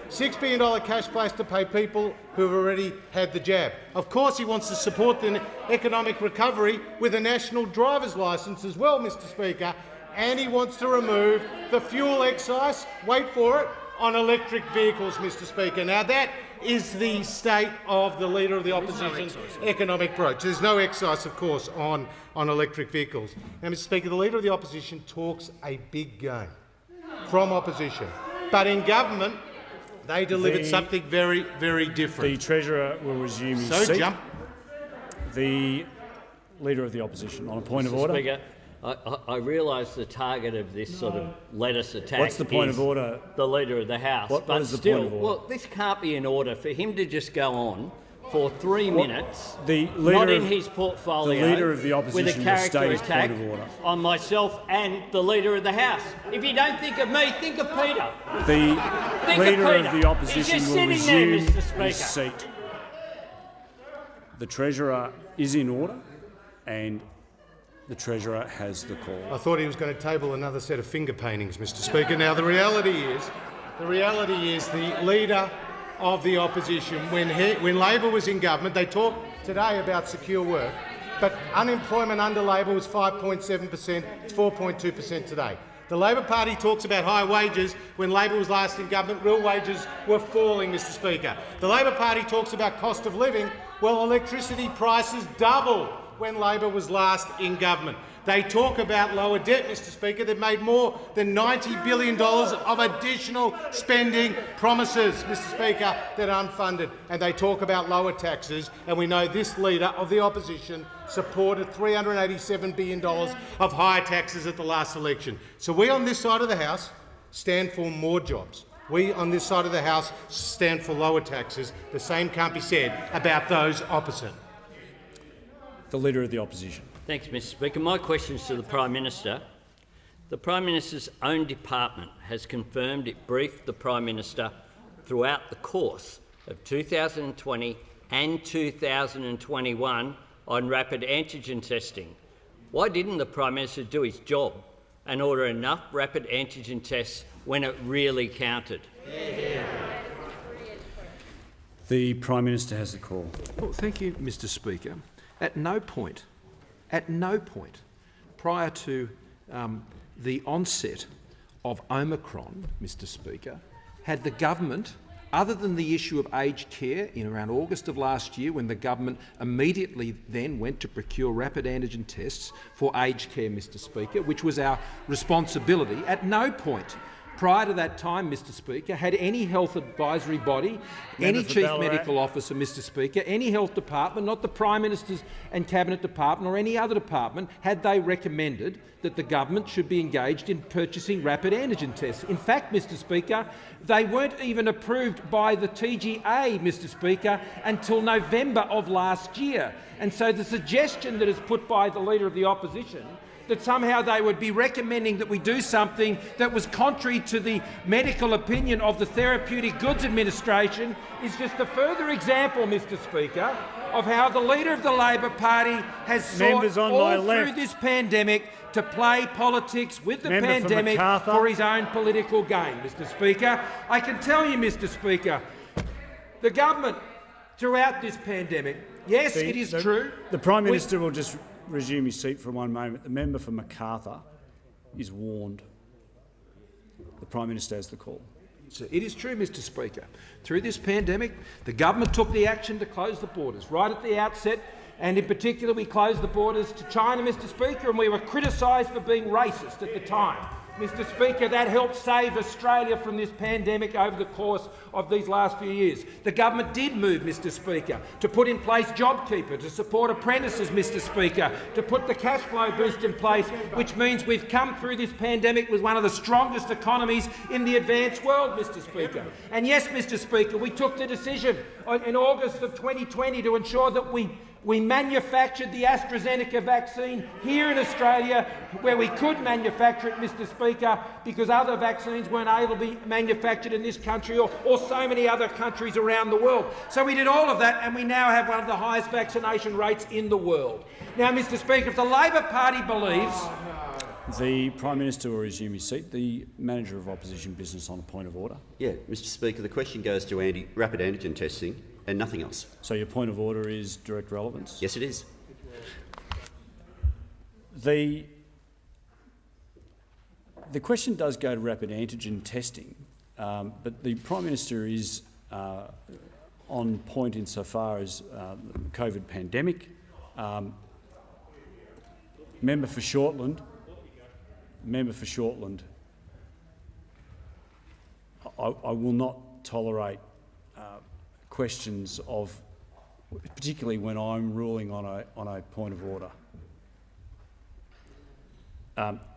$6 billion cash splash to pay people who've already had the jab. Of course, he wants to support the economic recovery with a national driver's licence as well, Mr Speaker, and he wants to remove the fuel excise, wait for it, on electric vehicles, Mr Speaker. Now, that is the state of the Leader of the Opposition's economic approach. There's no excise, of course, on electric vehicles. Now, Mr Speaker, the Leader of the Opposition talks a big game from opposition, but in government they delivered something very, very different.
The Treasurer will resume his seat.
Jump.
The Leader of the Opposition on a point
Mr.
of order.
Speaker, I realise the target of this sort of lettuce attack
What's the point
is
of order?
the Leader of the House.
What is the
still,
point of order?
well, this can't be in order for him to just go on for 3 minutes,
the
not in
of,
his portfolio,
the Leader of the Opposition
with a character
will state his
attack
point of order.
on myself and the Leader of the House. If you don't think of me, think of Peter.
The
Think
Leader
of
of
Peter.
the Opposition
He's just
will
sitting
resume
there, Mr. Speaker.
his seat. The Treasurer is in order, and the Treasurer has the call.
I thought he was going to table another set of finger paintings, Mr Speaker. Now, the reality is the Leader of the Opposition, when Labor was in government, they talked today about secure work, but unemployment under Labor was 5.7%, it's 4.2% today. The Labor Party talks about high wages. When Labor was last in government, real wages were falling, Mr Speaker. The Labor Party talks about cost of living. Well, electricity prices doubled when Labor was last in government. They talk about lower debt, Mr Speaker. They've made more than $90 billion of additional spending promises, Mr Speaker, that are unfunded. And they talk about lower taxes, and we know this Leader of the Opposition supported $387 billion of higher taxes at the last election. So we on this side of the House stand for more jobs. We on this side of the House stand for lower taxes. The same can't be said about those opposite.
The Leader of the Opposition.
Thanks, Mr Speaker. My question is to the Prime Minister. The Prime Minister's own department has confirmed it briefed the Prime Minister throughout the course of 2020 and 2021 on rapid antigen testing. Why didn't the Prime Minister do his job and order enough rapid antigen tests when it really counted?
The Prime Minister has the call.
Well, thank you, Mr Speaker. At no point prior to the onset of Omicron, Mr Speaker, had the government, other than the issue of aged care in around August of last year, when the government immediately then went to procure rapid antigen tests for aged care, Mr Speaker, which was our responsibility, at no point prior to that time, Mr Speaker, had any health advisory body, any chief medical officer, Mr Speaker, any health department, not the Prime Minister's and Cabinet department or any other department, had they recommended that the government should be engaged in purchasing rapid antigen tests. In fact, Mr Speaker, they weren't even approved by the TGA, Mr Speaker, until November of last year. And so the suggestion that is put by the Leader of the Opposition that somehow they would be recommending that we do something that was contrary to the medical opinion of the Therapeutic Goods Administration is just a further example, Mr Speaker, of how the Leader of the Labor Party has sought all through this pandemic to play politics with the pandemic for his own political gain, Mr Speaker. I can tell you, Mr Speaker, the government throughout this pandemic, yes, it is true.
The Prime Minister will just resume his seat for one moment. The member for Macarthur is warned. The Prime Minister has the call.
So it is true, Mr Speaker. Through this pandemic, the government took the action to close the borders right at the outset, and in particular we closed the borders to China, Mr Speaker, and we were criticised for being racist at the time. Mr Speaker, that helped save Australia from this pandemic over the course of these last few years. The government did move, Mr Speaker, to put in place JobKeeper, to support apprentices, Mr Speaker, to put the cash flow boost in place, which means we've come through this pandemic with one of the strongest economies in the advanced world, Mr Speaker. And yes, Mr Speaker, we took the decision in August of 2020 to ensure that we manufactured the AstraZeneca vaccine here in Australia, where we could manufacture it, Mr Speaker, because other vaccines weren't able to be manufactured in this country or so many other countries around the world. So we did all of that, and we now have one of the highest vaccination rates in the world. Now, Mr Speaker, if the Labor Party believes...
The Prime Minister will resume his seat. The Manager of Opposition Business on a point of order.
Yeah, Mr Speaker, the question goes to rapid antigen testing and nothing else.
So your point of order is direct relevance?
Yes, it is.
The question does go to rapid antigen testing, but the Prime Minister is on point insofar as the COVID pandemic. Member for Shortland. I will not tolerate questions of, particularly when I'm ruling on a point of order.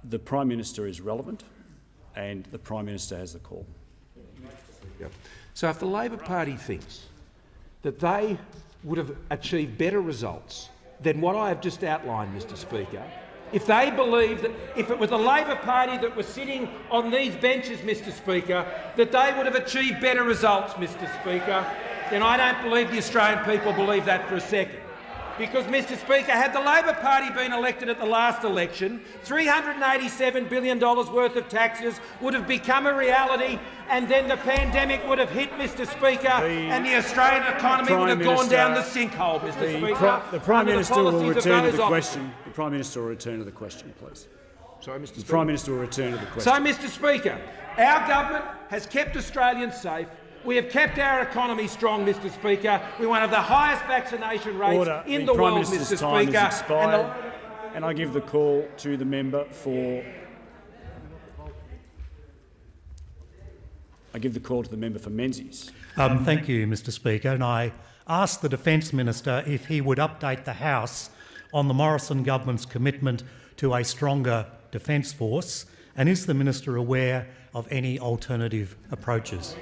The Prime Minister is relevant, and the Prime Minister has the call.
Yep. So if the Labor Party thinks that they would have achieved better results than what I have just outlined, Mr Speaker, if they believe that if it was the Labor Party that was sitting on these benches, Mr Speaker, that they would have achieved better results, Mr Speaker, then I don't believe the Australian people believe that for a second. Because, Mr Speaker, had the Labor Party been elected at the last election, $387 billion worth of taxes would have become a reality, and then the pandemic would have hit, Mr Speaker, and the Australian economy would have gone down the sinkhole, Mr Speaker.
The Prime Minister will return to the question. The Prime Minister will return to the question, please.
Sorry, Mr Speaker.
The Prime Minister will return to the question.
So, Mr Speaker, our government has kept Australians safe. We have kept our economy strong, Mr Speaker. We're one of the highest vaccination rates in the world, Mr Speaker.
And I give the call to the member for... Menzies.
Thank you, Mr Speaker. And I asked the Defence Minister if he would update the House on the Morrison government's commitment to a stronger defence force, and is the Minister aware of any alternative approaches?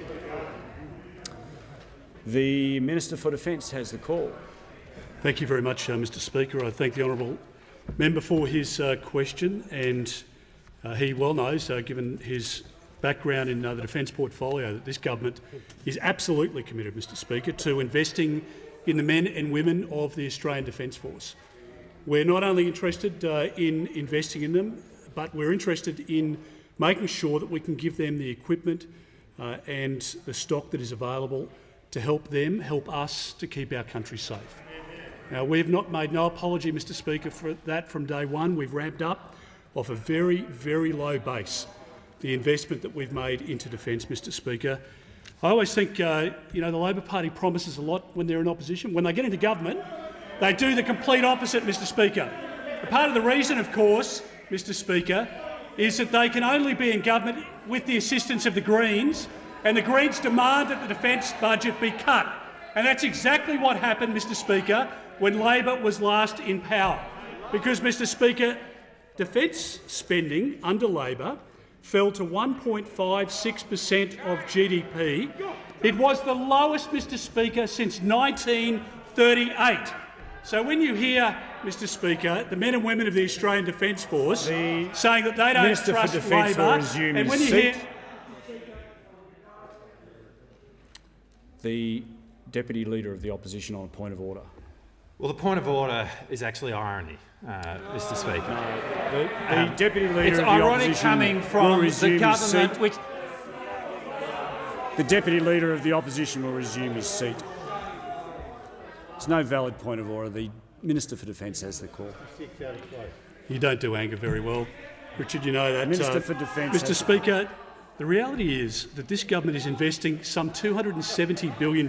The Minister for Defence has the call.
Thank you very much, Mr Speaker. I thank the honourable member for his question, and he well knows, given his background in the defence portfolio, that this government is absolutely committed, Mr Speaker, to investing in the men and women of the Australian Defence Force. We're not only interested in investing in them, but we're interested in making sure that we can give them the equipment and the stock that is available to help them, help us to keep our country safe. Now, we've not made no apology, Mr Speaker, for that from day one. We've ramped up off a very, very low base the investment that we've made into defence, Mr Speaker. I always think, the Labor Party promises a lot when they're in opposition. When they get into government, they do the complete opposite, Mr Speaker. Part of the reason, of course, Mr Speaker, is that they can only be in government with the assistance of the Greens, and the Greens demand that the defence budget be cut. And that's exactly what happened, Mr Speaker, when Labor was last in power. Because, Mr Speaker, defence spending under Labor fell to 1.56% of GDP. It was the lowest, Mr Speaker, since 1938. So when you hear, Mr Speaker, the men and women of the Australian Defence Force saying that they don't trust Labor, and when you hear...
The Deputy Leader of the Opposition on a point of order.
Well, the point of order is actually irony, Mr Speaker.
The Deputy Leader of the
ironic
Opposition
coming from the government which...
The Deputy Leader of the Opposition will resume his seat. There's no valid point of order. The Minister for Defence has the call.
You don't do anger very well, Richard, you know that.
Minister for Defence.
Mr Speaker, the reality is that this government is investing some $270 billion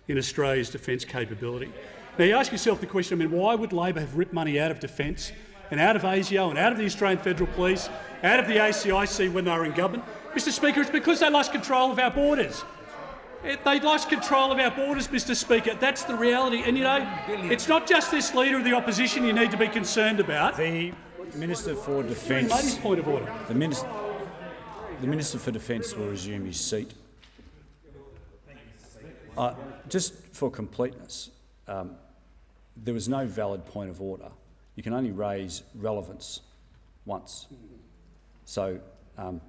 in Australia's defence capability. Now, you ask yourself the question, why would Labor have ripped money out of defence and out of ASIO and out of the Australian Federal Police, out of the ACIC when they were in government? Mr Speaker, it's because they lost control of our borders. They lost control of our borders, Mr Speaker. That's the reality. And, it's not just this Leader of the Opposition you need to be concerned about.
The Minister for Defence...
Point of order.
The Minister for Defence will resume his seat. Just for completeness, there was no valid point of order. You can only raise relevance once. So I'm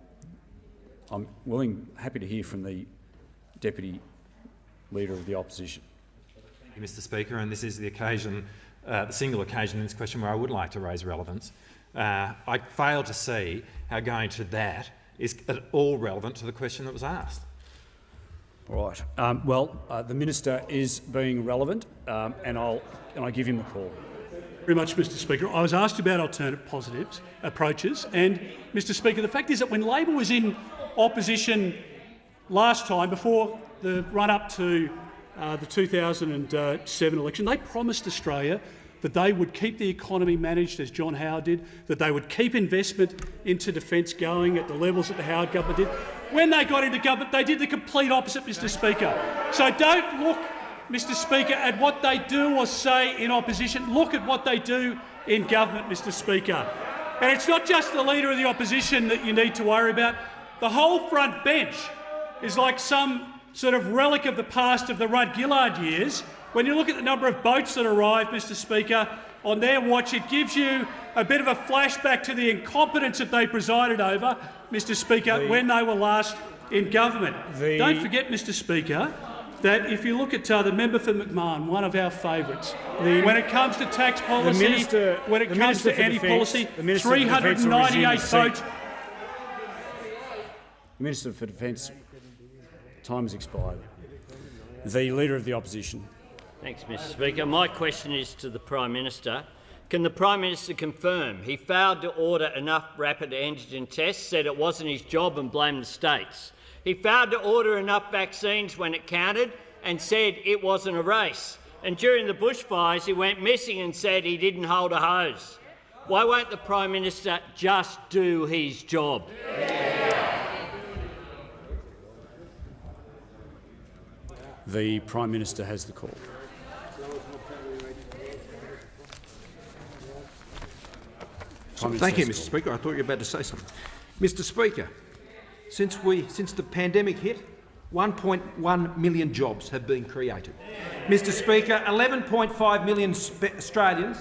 happy to hear from the Deputy Leader of the Opposition.
Thank you, Mr Speaker, and this is the occasion, the single occasion in this question where I would like to raise relevance. I fail to see how going to that is at all relevant to the question that was asked.
All right. The Minister is being relevant, and I give him the call.
Very much, Mr Speaker. I was asked about alternate approaches, and, Mr Speaker, the fact is that when Labor was in opposition last time, before the run-up to the 2007 election, they promised Australia that they would keep the economy managed as John Howard did, that they would keep investment into defence going at the levels that the Howard government did. When they got into government, they did the complete opposite, Mr Speaker. So don't look, Mr Speaker, at what they do or say in opposition. Look at what they do in government, Mr Speaker. And it's not just the Leader of the Opposition that you need to worry about. The whole front bench is like some sort of relic of the past of the Rudd Gillard years. When you look at the number of boats that arrived, Mr Speaker, on their watch, it gives you a bit of a flashback to the incompetence that they presided over, Mr Speaker, when they were last in government. Don't forget, Mr Speaker, that if you look at the member for McMahon, one of our favourites, when it comes to tax policy, when it comes to anti-policy, 398 votes.
The Minister for Defence, time has expired. The Leader of the Opposition.
Thanks, Mr Speaker. My question is to the Prime Minister. Can the Prime Minister confirm he failed to order enough rapid antigen tests, said it wasn't his job and blamed the states? He failed to order enough vaccines when it counted and said it wasn't a race. And during the bushfires, he went missing and said he didn't hold a hose. Why won't the Prime Minister just do his job?
The Prime Minister has the call.
Thank you, Mr Speaker. I thought you were about to say something. Mr Speaker, since the pandemic hit, 1.1 million jobs have been created. Mr Speaker, 11.5 million Australians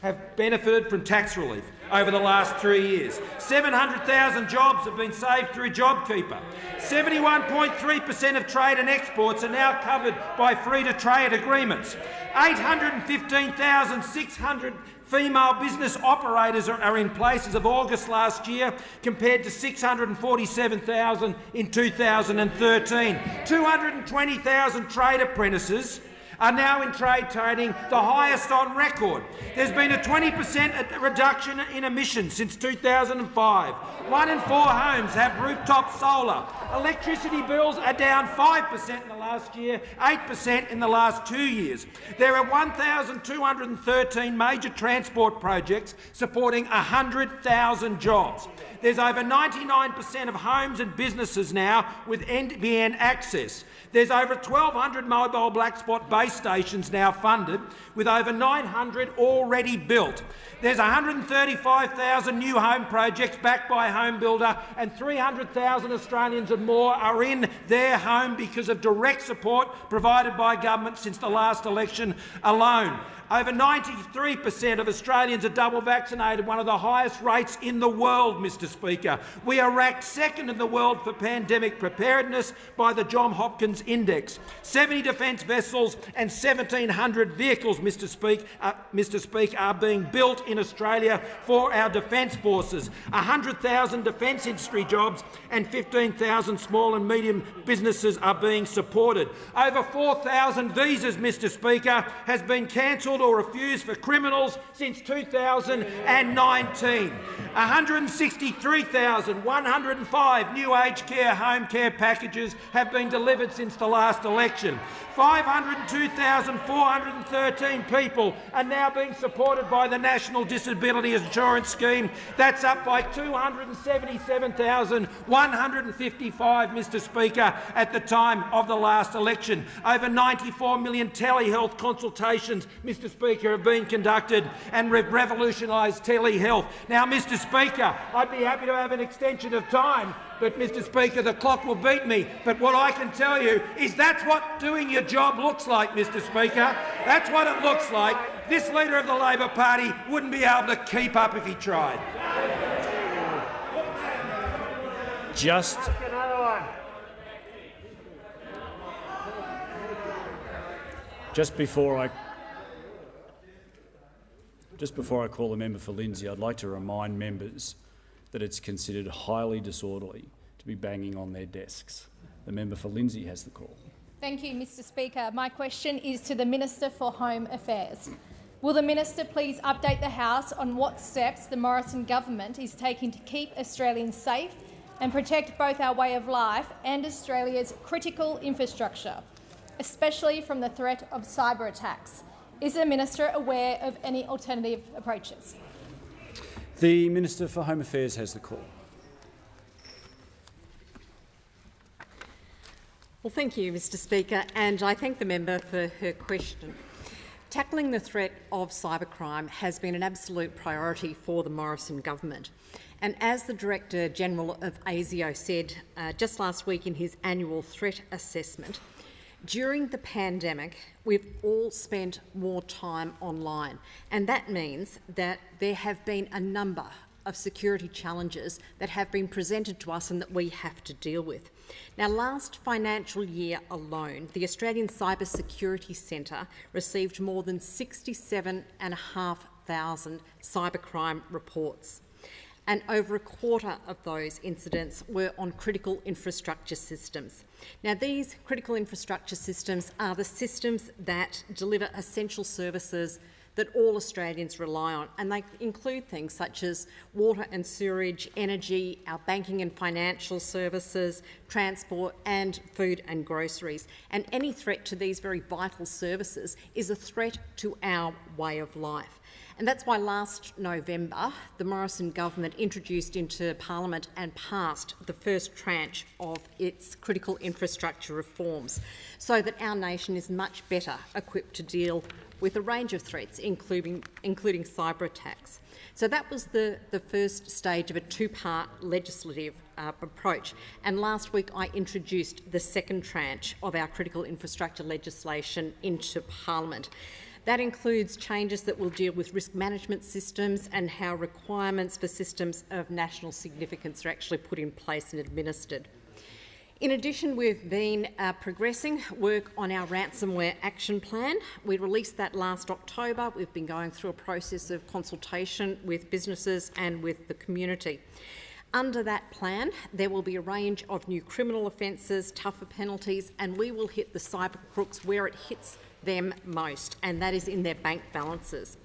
have benefited from tax relief over the last 3 years. 700,000 jobs have been saved through JobKeeper. 71.3% of trade and exports are now covered by free-to-trade agreements. 815,600 female business operators are in place as of August last year, compared to 647,000 in 2013. 220,000 trade apprentices are now in trade trading, the highest on record. There's been a 20% reduction in emissions since 2005. 1 in 4 homes have rooftop solar. Electricity bills are down 5% in the last year, 8% in the last 2 years. There are 1,213 major transport projects supporting 100,000 jobs. There's over 99% of homes and businesses now with NBN access. There's over 1,200 mobile black spot base stations now funded, with over 900 already built. There's 135,000 new home projects backed by a home builder, and 300,000 Australians and more are in their home because of direct support provided by government since the last election alone. Over 93% of Australians are double vaccinated, one of the highest rates in the world, Mr Speaker. We are ranked second in the world for pandemic preparedness by the Johns Hopkins Index. 70 defence vessels and 1,700 vehicles, Mr Speaker, are being built in Australia for our defence forces. 100,000 defence industry jobs and 15,000 small and medium businesses are being supported. Over 4,000 visas, Mr Speaker, has been cancelled or refused for criminals since 2019. 163,105 new aged care home care packages have been delivered since the last election. 502,413 people are now being supported by the National Disability Insurance Scheme. That's up by 277,155, Mr Speaker, at the time of the last election. Over 94 million telehealth consultations, Mr Speaker, have been conducted, and we've revolutionised telehealth. Now, Mr Speaker, I'd be happy to have an extension of time, but, Mr Speaker, the clock will beat me. But what I can tell you is that's what doing your job looks like, Mr Speaker. That's what it looks like. This Leader of the Labor Party wouldn't be able to keep up if he tried.
Just before I call the member for Lindsay, I'd like to remind members that it's considered highly disorderly to be banging on their desks. The member for Lindsay has the call.
Thank you, Mr Speaker. My question is to the Minister for Home Affairs. Will the Minister please update the House on what steps the Morrison government is taking to keep Australians safe and protect both our way of life and Australia's critical infrastructure, especially from the threat of cyber attacks? Is the Minister aware of any alternative approaches?
The Minister for Home Affairs has the call.
Well, thank you, Mr Speaker, and I thank the member for her question. Tackling the threat of cybercrime has been an absolute priority for the Morrison government. And as the Director-General of ASIO said just last week in his annual threat assessment, during the pandemic, we've all spent more time online, and that means that there have been a number of security challenges that have been presented to us and that we have to deal with. Now, last financial year alone, the Australian Cyber Security Centre received more than 67,500 cybercrime reports, and over a quarter of those incidents were on critical infrastructure systems. Now, these critical infrastructure systems are the systems that deliver essential services that all Australians rely on, and they include things such as water and sewerage, energy, our banking and financial services, transport and food and groceries. And any threat to these very vital services is a threat to our way of life. And that's why last November the Morrison government introduced into Parliament and passed the first tranche of its critical infrastructure reforms, so that our nation is much better equipped to deal with a range of threats, including cyber attacks. So that was the first stage of a two-part legislative approach. And last week I introduced the second tranche of our critical infrastructure legislation into Parliament. That includes changes that will deal with risk management systems and how requirements for systems of national significance are actually put in place and administered. In addition, we've been progressing work on our ransomware action plan. We released that last October. We've been going through a process of consultation with businesses and with the community. Under that plan, there will be a range of new criminal offences, tougher penalties, and we will hit the cyber crooks where it hits them most, and that is in their bank balances.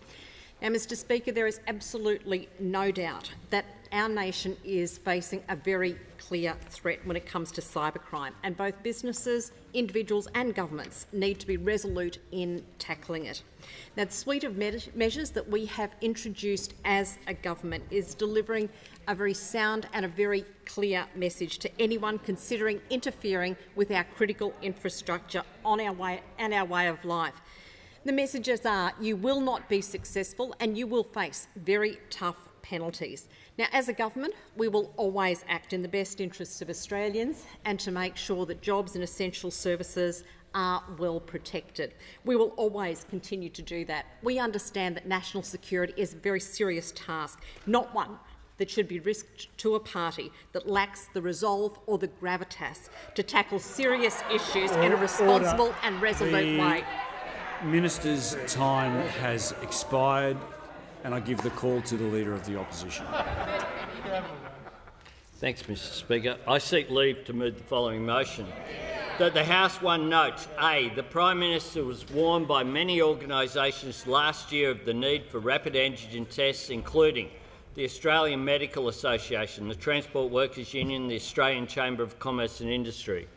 Now, Mr Speaker, there is absolutely no doubt that our nation is facing a very clear threat when it comes to cybercrime, and both businesses, individuals and governments need to be resolute in tackling it. Now, the suite of measures that we have introduced as a government is delivering a very sound and a very clear message to anyone considering interfering with our critical infrastructure on our way of life. The messages are: you will not be successful and you will face very tough penalties. Now, as a government, we will always act in the best interests of Australians and to make sure that jobs and essential services are well protected. We will always continue to do that. We understand that national security is a very serious task, not one that should be risked to a party that lacks the resolve or the gravitas to tackle serious issues in a responsible and resolute way.
Minister's time has expired, and I give the call to the Leader of the Opposition.
Thanks, Mr Speaker. I seek leave to move the following motion. That the House 1 notes: A, the Prime Minister was warned by many organisations last year of the need for rapid antigen tests, including the Australian Medical Association, the Transport Workers Union, the Australian Chamber of Commerce and Industry.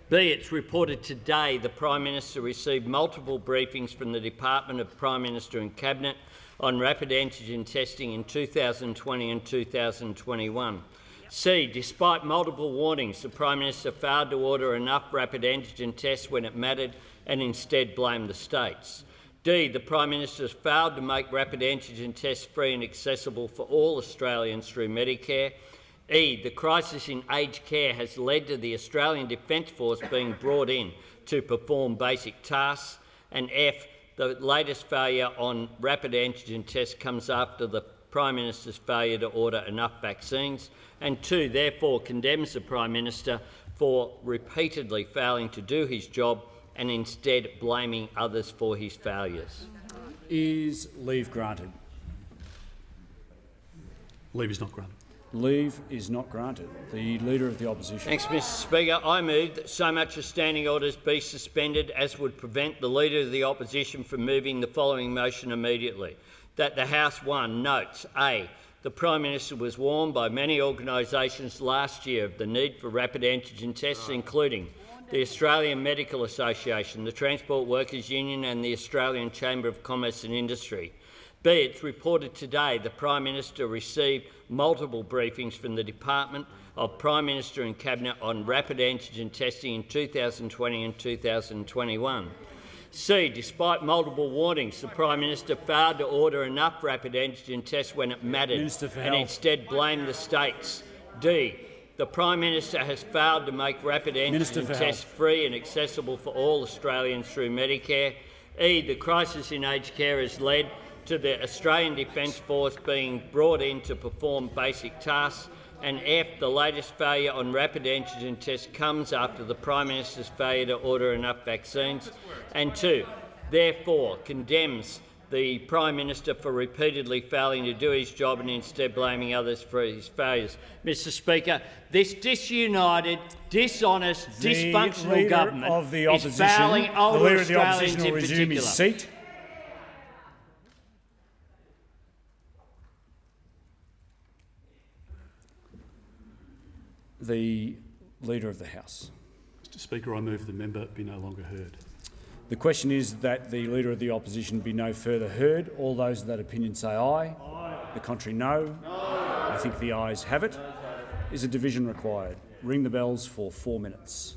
B, it's reported today the Prime Minister received multiple briefings from the Department of Prime Minister and Cabinet on rapid antigen testing in 2020 and 2021. C, despite multiple warnings, the Prime Minister failed to order enough rapid antigen tests when it mattered and instead blamed the states. D, the Prime Minister has failed to make rapid antigen tests free and accessible for all Australians through Medicare. E, the crisis in aged care has led to the Australian Defence Force being brought in to perform basic tasks. And F, the latest failure on rapid antigen tests comes after the Prime Minister's failure to order enough vaccines. And 2, therefore condemns the Prime Minister for repeatedly failing to do his job and instead blaming others for his failures.
Is leave granted?
Leave is not granted.
Leave is not granted. The Leader of the Opposition.
Thanks, Mr Speaker. I move that so much of standing orders be suspended as would prevent the Leader of the Opposition from moving the following motion immediately. That the House 1 notes: A, the Prime Minister was warned by many organisations last year of the need for rapid antigen tests, including the Australian Medical Association, the Transport Workers Union and the Australian Chamber of Commerce and Industry. B, it's reported today the Prime Minister received multiple briefings from the Department of Prime Minister and Cabinet on rapid antigen testing in 2020 and 2021. C, despite multiple warnings, the Prime Minister failed to order enough rapid antigen tests when it mattered and instead blamed the states. D, the Prime Minister has failed to make rapid antigen tests free and accessible for all Australians through Medicare. E, the crisis in aged care has led to the Australian Defence Force being brought in to perform basic tasks. And F, the latest failure on rapid antigen tests comes after the Prime Minister's failure to order enough vaccines. And 2, therefore condemns the Prime Minister for repeatedly failing to do his job and instead blaming others for his failures. Mr Speaker, this disunited, dishonest, dysfunctional government is failing older Australians in particular.
His seat. The Leader of the House.
Mr Speaker, I move the member be no longer heard.
The question is that the Leader of the Opposition be no further heard. All those of that opinion say aye. Aye. The contrary, no. I think the ayes have it. Is a division required? Ring the bells for 4 minutes.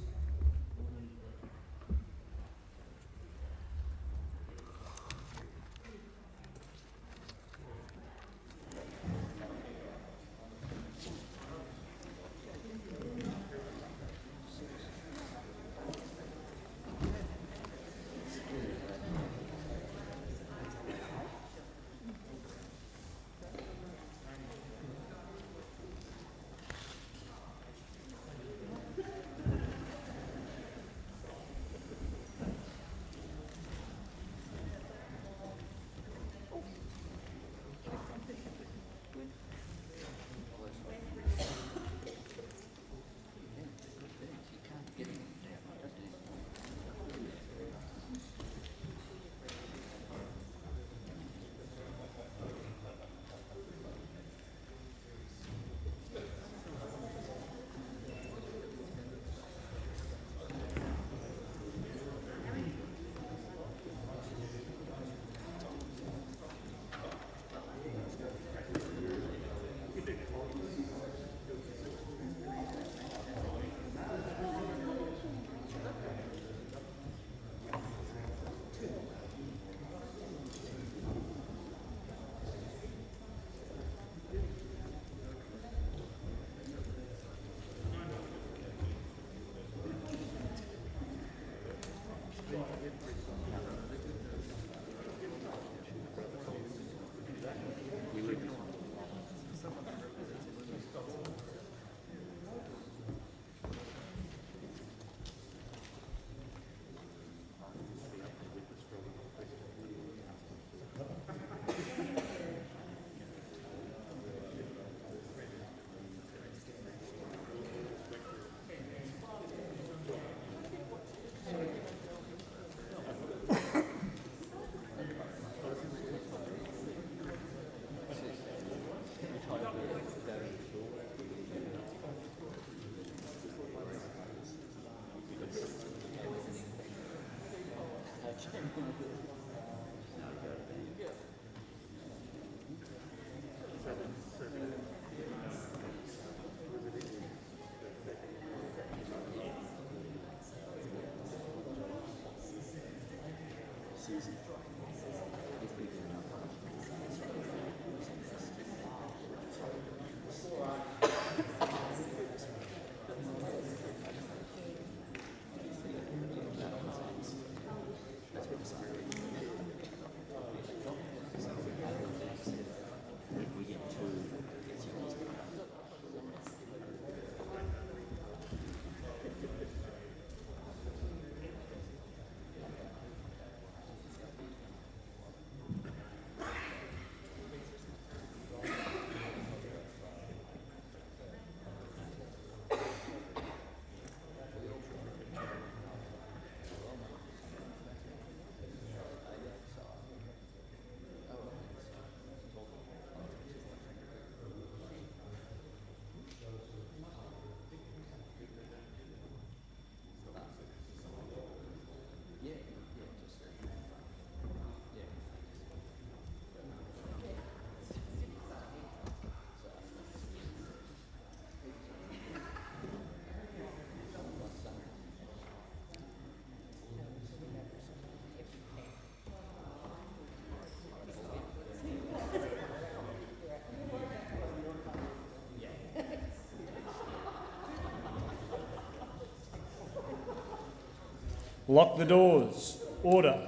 Lock the doors. Order.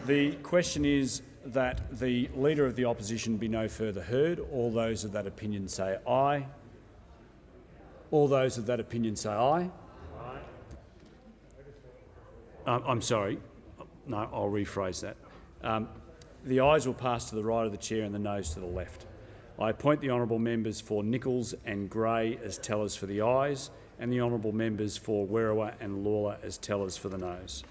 The question is that the Leader of the Opposition be no further heard. All those of that opinion say aye. All those of that opinion say aye. Aye. I'm sorry. No, I'll rephrase that. The ayes will pass to the right of the chair and the noes to the left. I appoint the honourable members for Nichols and Gray as tellers for the ayes, and the honourable members for Werriwa and Lawler as tellers for the noes.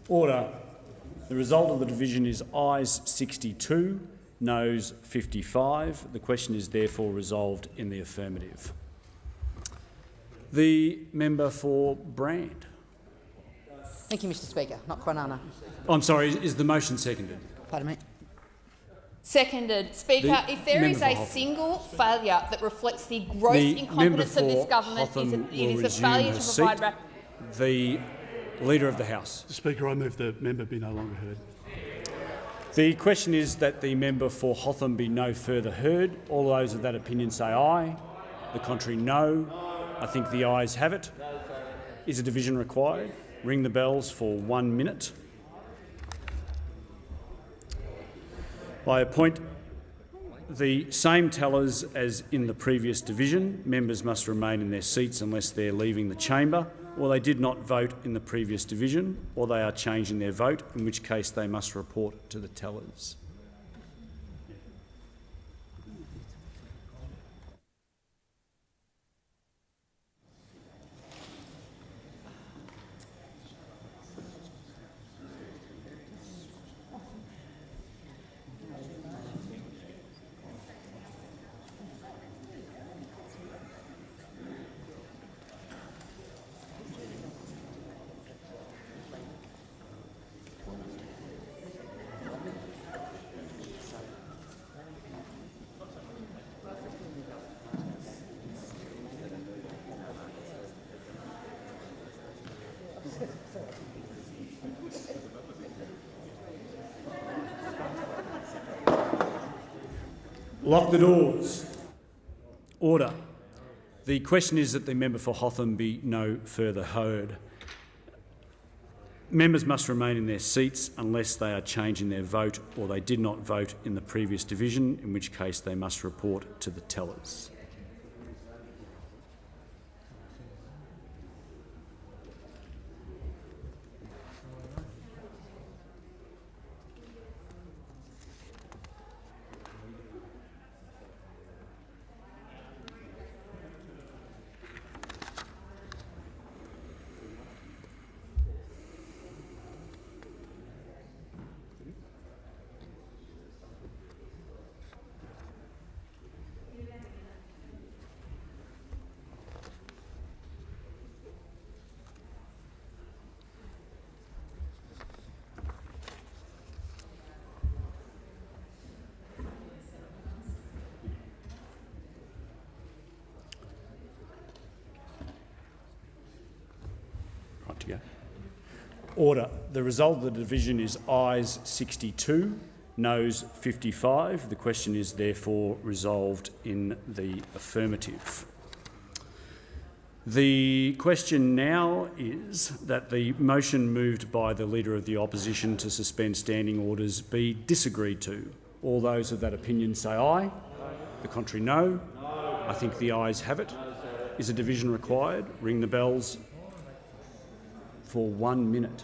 Order. The result of the division is ayes 62, Noes 55. The question is therefore resolved in the affirmative. The member for Brand.
Thank you, Mr Speaker. Not Kwinana.
I'm sorry, is the motion seconded?
Pardon me.
Seconded. Speaker, if there is a single failure that reflects the gross incompetence of this government, it is the failure to provide...
The Leader of the House.
Mr Speaker, I move the member be no longer heard.
The question is that the member for Hotham be no further heard. All those of that opinion say aye. The contrary, no. I think the ayes have it. Is a division required? Ring the bells for 1 minute. I appoint the same tellers as in the previous division. Members must remain in their seats unless they're leaving the chamber, or they did not vote in the previous division, or they are changing their vote, in which case they must report to the tellers. Lock the doors. Order. The question is that the member for Hotham be no further heard. Members must remain in their seats unless they are changing their vote or they did not vote in the previous division, in which case they must report to the tellers. To go. Order. The result of the division is ayes 62, noes 55. The question is therefore resolved in the affirmative. The question now is that the motion moved by the Leader of the Opposition to suspend standing orders be disagreed to. All those of that opinion say aye. The contrary, no. I think the ayes have it. Is a division required? Ring the bells for 1 minute.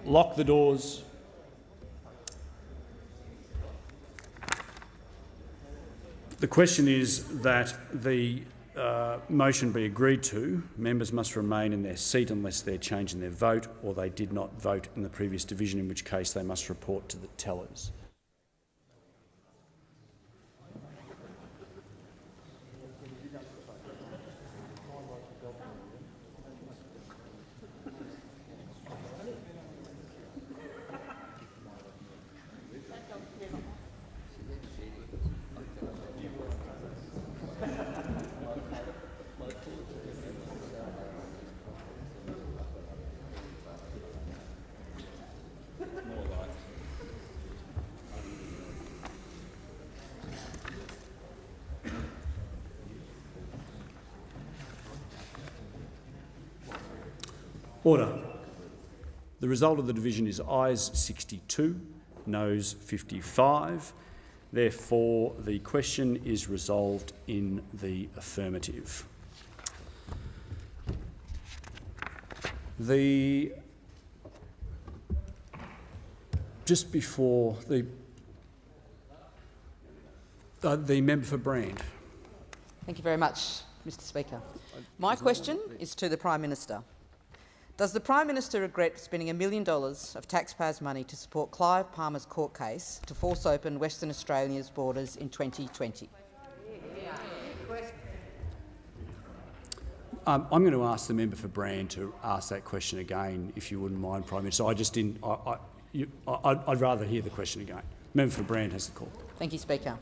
Lock the doors. The question is that the motion be agreed to. Members must remain in their seat unless they're changing their vote or they did not vote in the previous division, in which case they must report to the tellers. Order. The result of the division is ayes 62, noes 55. Therefore, the question is resolved in the affirmative. Just before the member for Brand.
Thank you very much, Mr Speaker. My question is to the Prime Minister. Does the Prime Minister regret spending $1 million of taxpayers' money to support Clive Palmer's court case to force open Western Australia's borders in 2020?
I'm going to ask the member for Brand to ask that question again, if you wouldn't mind, Prime Minister. I'd rather hear the question again. Member for Brand has the call.
Thank you, Speaker.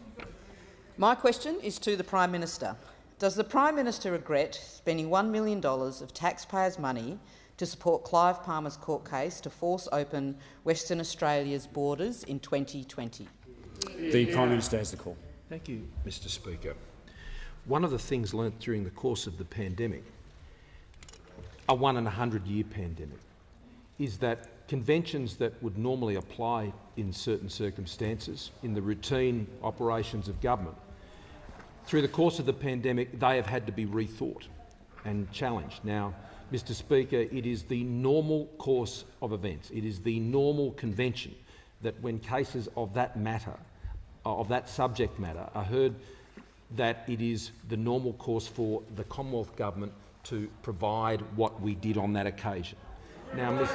My question is to the Prime Minister. Does the Prime Minister regret spending $1 million of taxpayers' money to support Clive Palmer's court case to force open Western Australia's borders in 2020?
The Prime Minister has the call.
Thank you, Mr Speaker. One of the things learnt during the course of the pandemic, a 1-in-100-year pandemic, is that conventions that would normally apply in certain circumstances in the routine operations of government, through the course of the pandemic, they have had to be rethought and challenged. Now, Mr Speaker, it is the normal course of events. It is the normal convention that when cases of that matter, of that subject matter, are heard, that it is the normal course for the Commonwealth Government to provide what we did on that occasion. Now,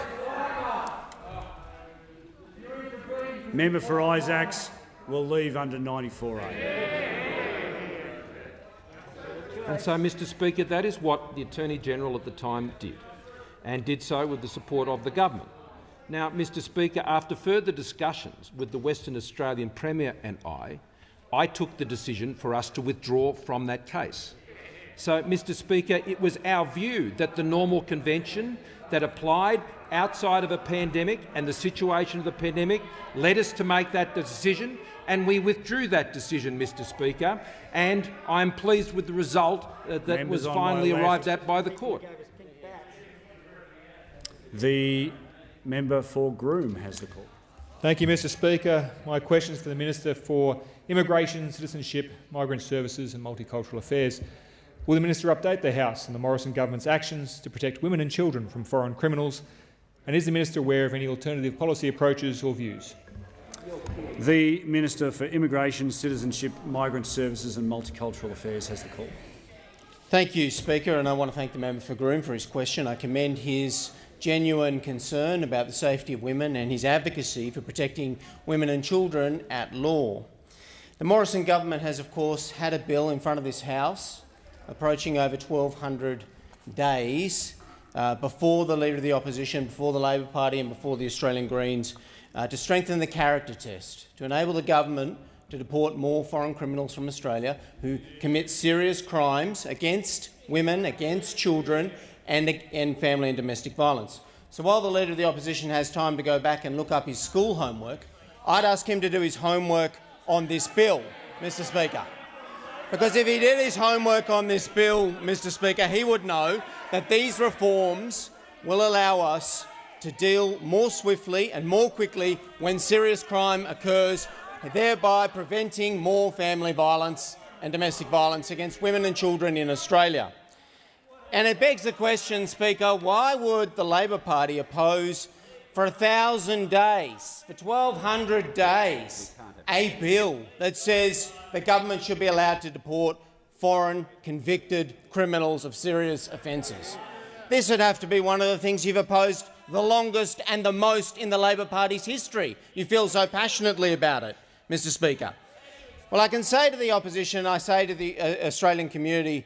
Member for Isaacs will leave under 94A.
And so, Mr Speaker, that is what the Attorney-General at the time did, and did so with the support of the government. Now, Mr Speaker, after further discussions with the Western Australian Premier and I took the decision for us to withdraw from that case. So, Mr Speaker, it was our view that the normal convention that applied outside of a pandemic and the situation of the pandemic led us to make that decision, and we withdrew that decision, Mr Speaker, and I'm pleased with the result that was finally arrived at by the court.
The member for Groom has the call.
Thank you, Mr Speaker. My question is for the Minister for Immigration, Citizenship, Migrant Services and Multicultural Affairs. Will the Minister update the House on the Morrison government's actions to protect women and children from foreign criminals? And is the Minister aware of any alternative policy approaches or views?
The Minister for Immigration, Citizenship, Migrant Services and Multicultural Affairs has the call.
Thank you, Speaker, and I want to thank the member for Groom for his question. I commend his genuine concern about the safety of women and his advocacy for protecting women and children at law. The Morrison government has, of course, had a bill in front of this House approaching over 1,200 days before the Leader of the Opposition, before the Labor Party and before the Australian Greens to strengthen the character test, to enable the government to deport more foreign criminals from Australia who commit serious crimes against women, against children and family and domestic violence. So while the Leader of the Opposition has time to go back and look up his school homework, I'd ask him to do his homework on this bill, Mr Speaker. Because if he did his homework on this bill, Mr Speaker, he would know that these reforms will allow us to deal more swiftly and more quickly when serious crime occurs, thereby preventing more family violence and domestic violence against women and children in Australia. And it begs the question, Speaker, why would the Labor Party oppose for 1,000 days, for 1,200 days, a bill that says the government should be allowed to deport foreign convicted criminals of serious offences? This would have to be one of the things you've opposed the longest and the most in the Labor Party's history. You feel so passionately about it, Mr Speaker. Well, I can say to the opposition, I say to the Australian community,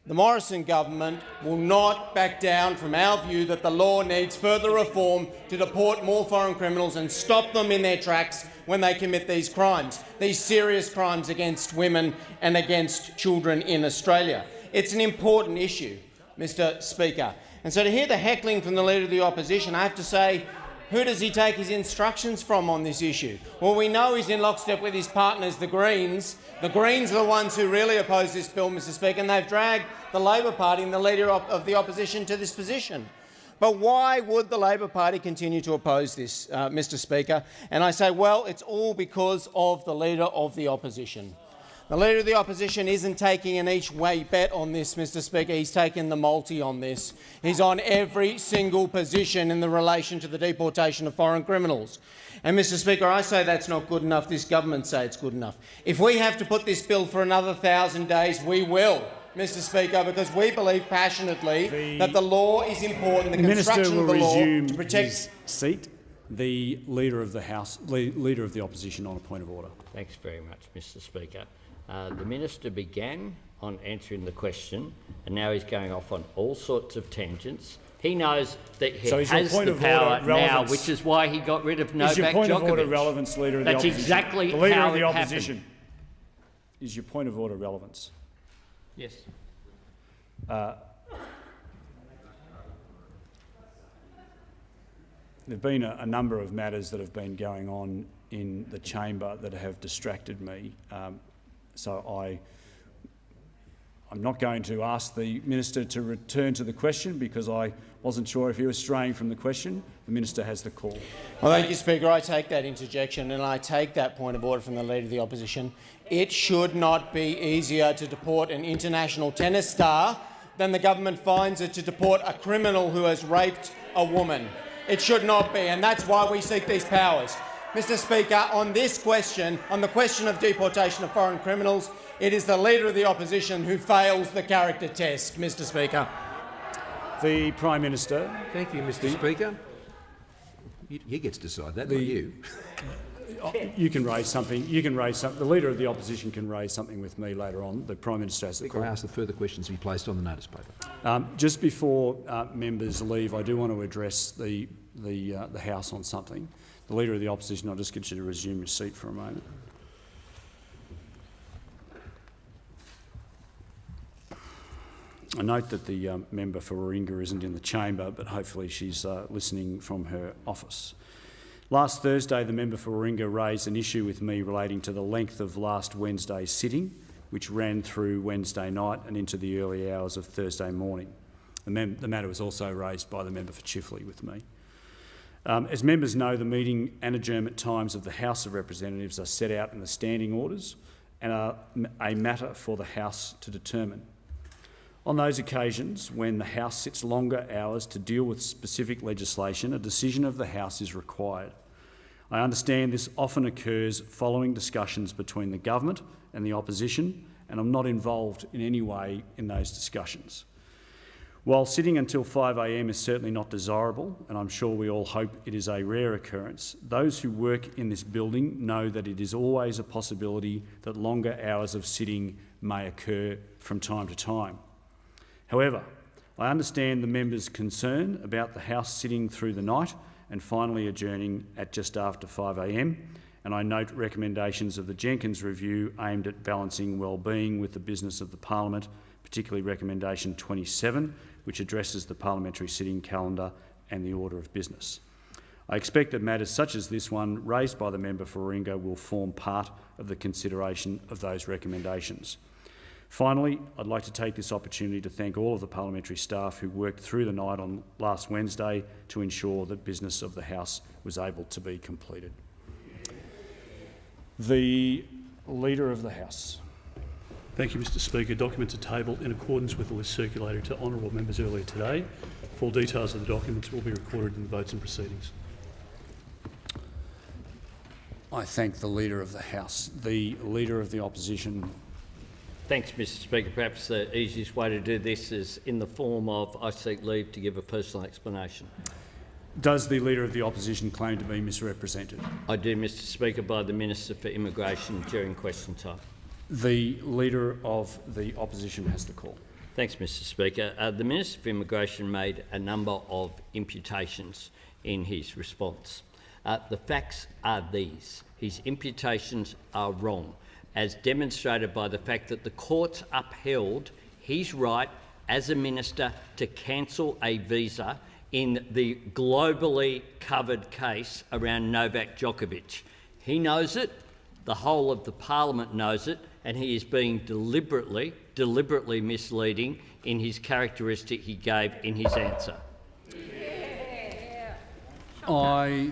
the Morrison government will not back down from our view that the law needs further reform to deport more foreign criminals and stop them in their tracks when they commit these crimes, these serious crimes against women and against children in Australia. It's an important issue, Mr Speaker. And so to hear the heckling from the Leader of the Opposition, I have to say, who does he take his instructions from on this issue? Well, we know he's in lockstep with his partners, the Greens. The Greens are the ones who really oppose this bill, Mr Speaker, and they've dragged the Labor Party and the Leader of the Opposition to this position. But why would the Labor Party continue to oppose this, Mr Speaker? And I say, well, it's all because of the Leader of the Opposition. The Leader of the Opposition isn't taking an each-way bet on this, Mr Speaker. He's taken the multi on this. He's on every single position in the relation to the deportation of foreign criminals. And, Mr Speaker, I say that's not good enough. This government say it's good enough. If we have to put this bill for another 1,000 days, we will, Mr Speaker, because we believe passionately that the law is important, the construction of the law to protect...
His seat. The Leader of the House, Leader of the Opposition, on a point of order.
Thanks very much, Mr Speaker. The Minister began on answering the question, and now he's going off on all sorts of tangents. He knows that he has the power now, which is why he got rid of Novak Djokovic.
Is your point of order relevance, Leader of the Opposition?
That's exactly
the Leader
how
of the
it
Opposition.
happened.
Is your point of order relevance?
Yes.
There have been a number of matters that have been going on in the chamber that have distracted me. So I'm not going to ask the Minister to return to the question because I wasn't sure if he was straying from the question. The Minister has the call.
Well, thank you, Speaker. I take that interjection and I take that point of order from the Leader of the Opposition. It should not be easier to deport an international tennis star than the government finds it to deport a criminal who has raped a woman. It should not be, and that's why we seek these powers. Mr Speaker, on this question, on the question of deportation of foreign criminals, it is the Leader of the Opposition who fails the character test, Mr Speaker.
The Prime Minister.
Thank you, Mr Speaker. He gets to decide that, not you.
You can raise something. You can raise something. The Leader of the Opposition can raise something with me later on. The Prime Minister has the call.
I ask the further questions to be placed on the notice paper.
Just before members leave, I do want to address the House on something. The Leader of the Opposition, I'll just get you to resume your seat for a moment. I note that the member for Warringah isn't in the chamber, but hopefully she's listening from her office. Last Thursday, the member for Warringah raised an issue with me relating to the length of last Wednesday's sitting, which ran through Wednesday night and into the early hours of Thursday morning. The matter was also raised by the member for Chifley with me. As members know, the meeting and adjournment times of the House of Representatives are set out in the standing orders and are a matter for the House to determine. On those occasions, when the House sits longer hours to deal with specific legislation, a decision of the House is required. I understand this often occurs following discussions between the government and the opposition, and I'm not involved in any way in those discussions. While sitting until 5 a.m. is certainly not desirable, and I'm sure we all hope it is a rare occurrence, those who work in this building know that it is always a possibility that longer hours of sitting may occur from time to time. However, I understand the members' concern about the House sitting through the night and finally adjourning at just after 5 a.m, and I note recommendations of the Jenkins Review aimed at balancing well-being with the business of the Parliament, particularly recommendation 27, which addresses the parliamentary sitting calendar and the order of business. I expect that matters such as this one, raised by the member for Warringah, will form part of the consideration of those recommendations. Finally, I'd like to take this opportunity to thank all of the parliamentary staff who worked through the night on last Wednesday to ensure that business of the House was able to be completed. The Leader of the House.
Thank you, Mr Speaker. Documents are tabled in accordance with the list circulated to honourable members earlier today. Full details of the documents will be recorded in the votes and proceedings.
I thank the Leader of the House. The Leader of the Opposition.
Thanks, Mr Speaker. Perhaps the easiest way to do this is in the form of I seek leave to give a personal explanation.
Does the Leader of the Opposition claim to be misrepresented?
I do, Mr Speaker, by the Minister for Immigration during question time.
The Leader of the Opposition has the call.
Thanks, Mr Speaker. The Minister for Immigration made a number of imputations in his response. The facts are these. His imputations are wrong, as demonstrated by the fact that the courts upheld his right as a minister to cancel a visa in the globally covered case around Novak Djokovic. He knows it, the whole of the parliament knows it, and he is being deliberately misleading in his characteristic he gave in his answer.
I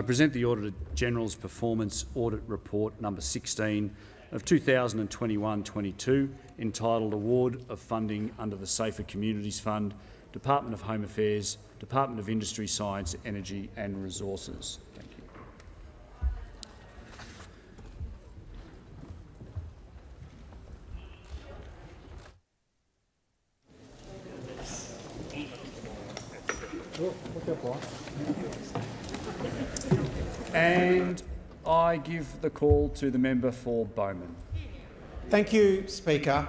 present the Auditor General's Performance Audit Report number 16 of 2021-22, entitled Award of Funding under the Safer Communities Fund, Department of Home Affairs, Department of Industry, Science, Energy and Resources. Thank you. And I give the call to the member for Bowman.
Thank you, Speaker.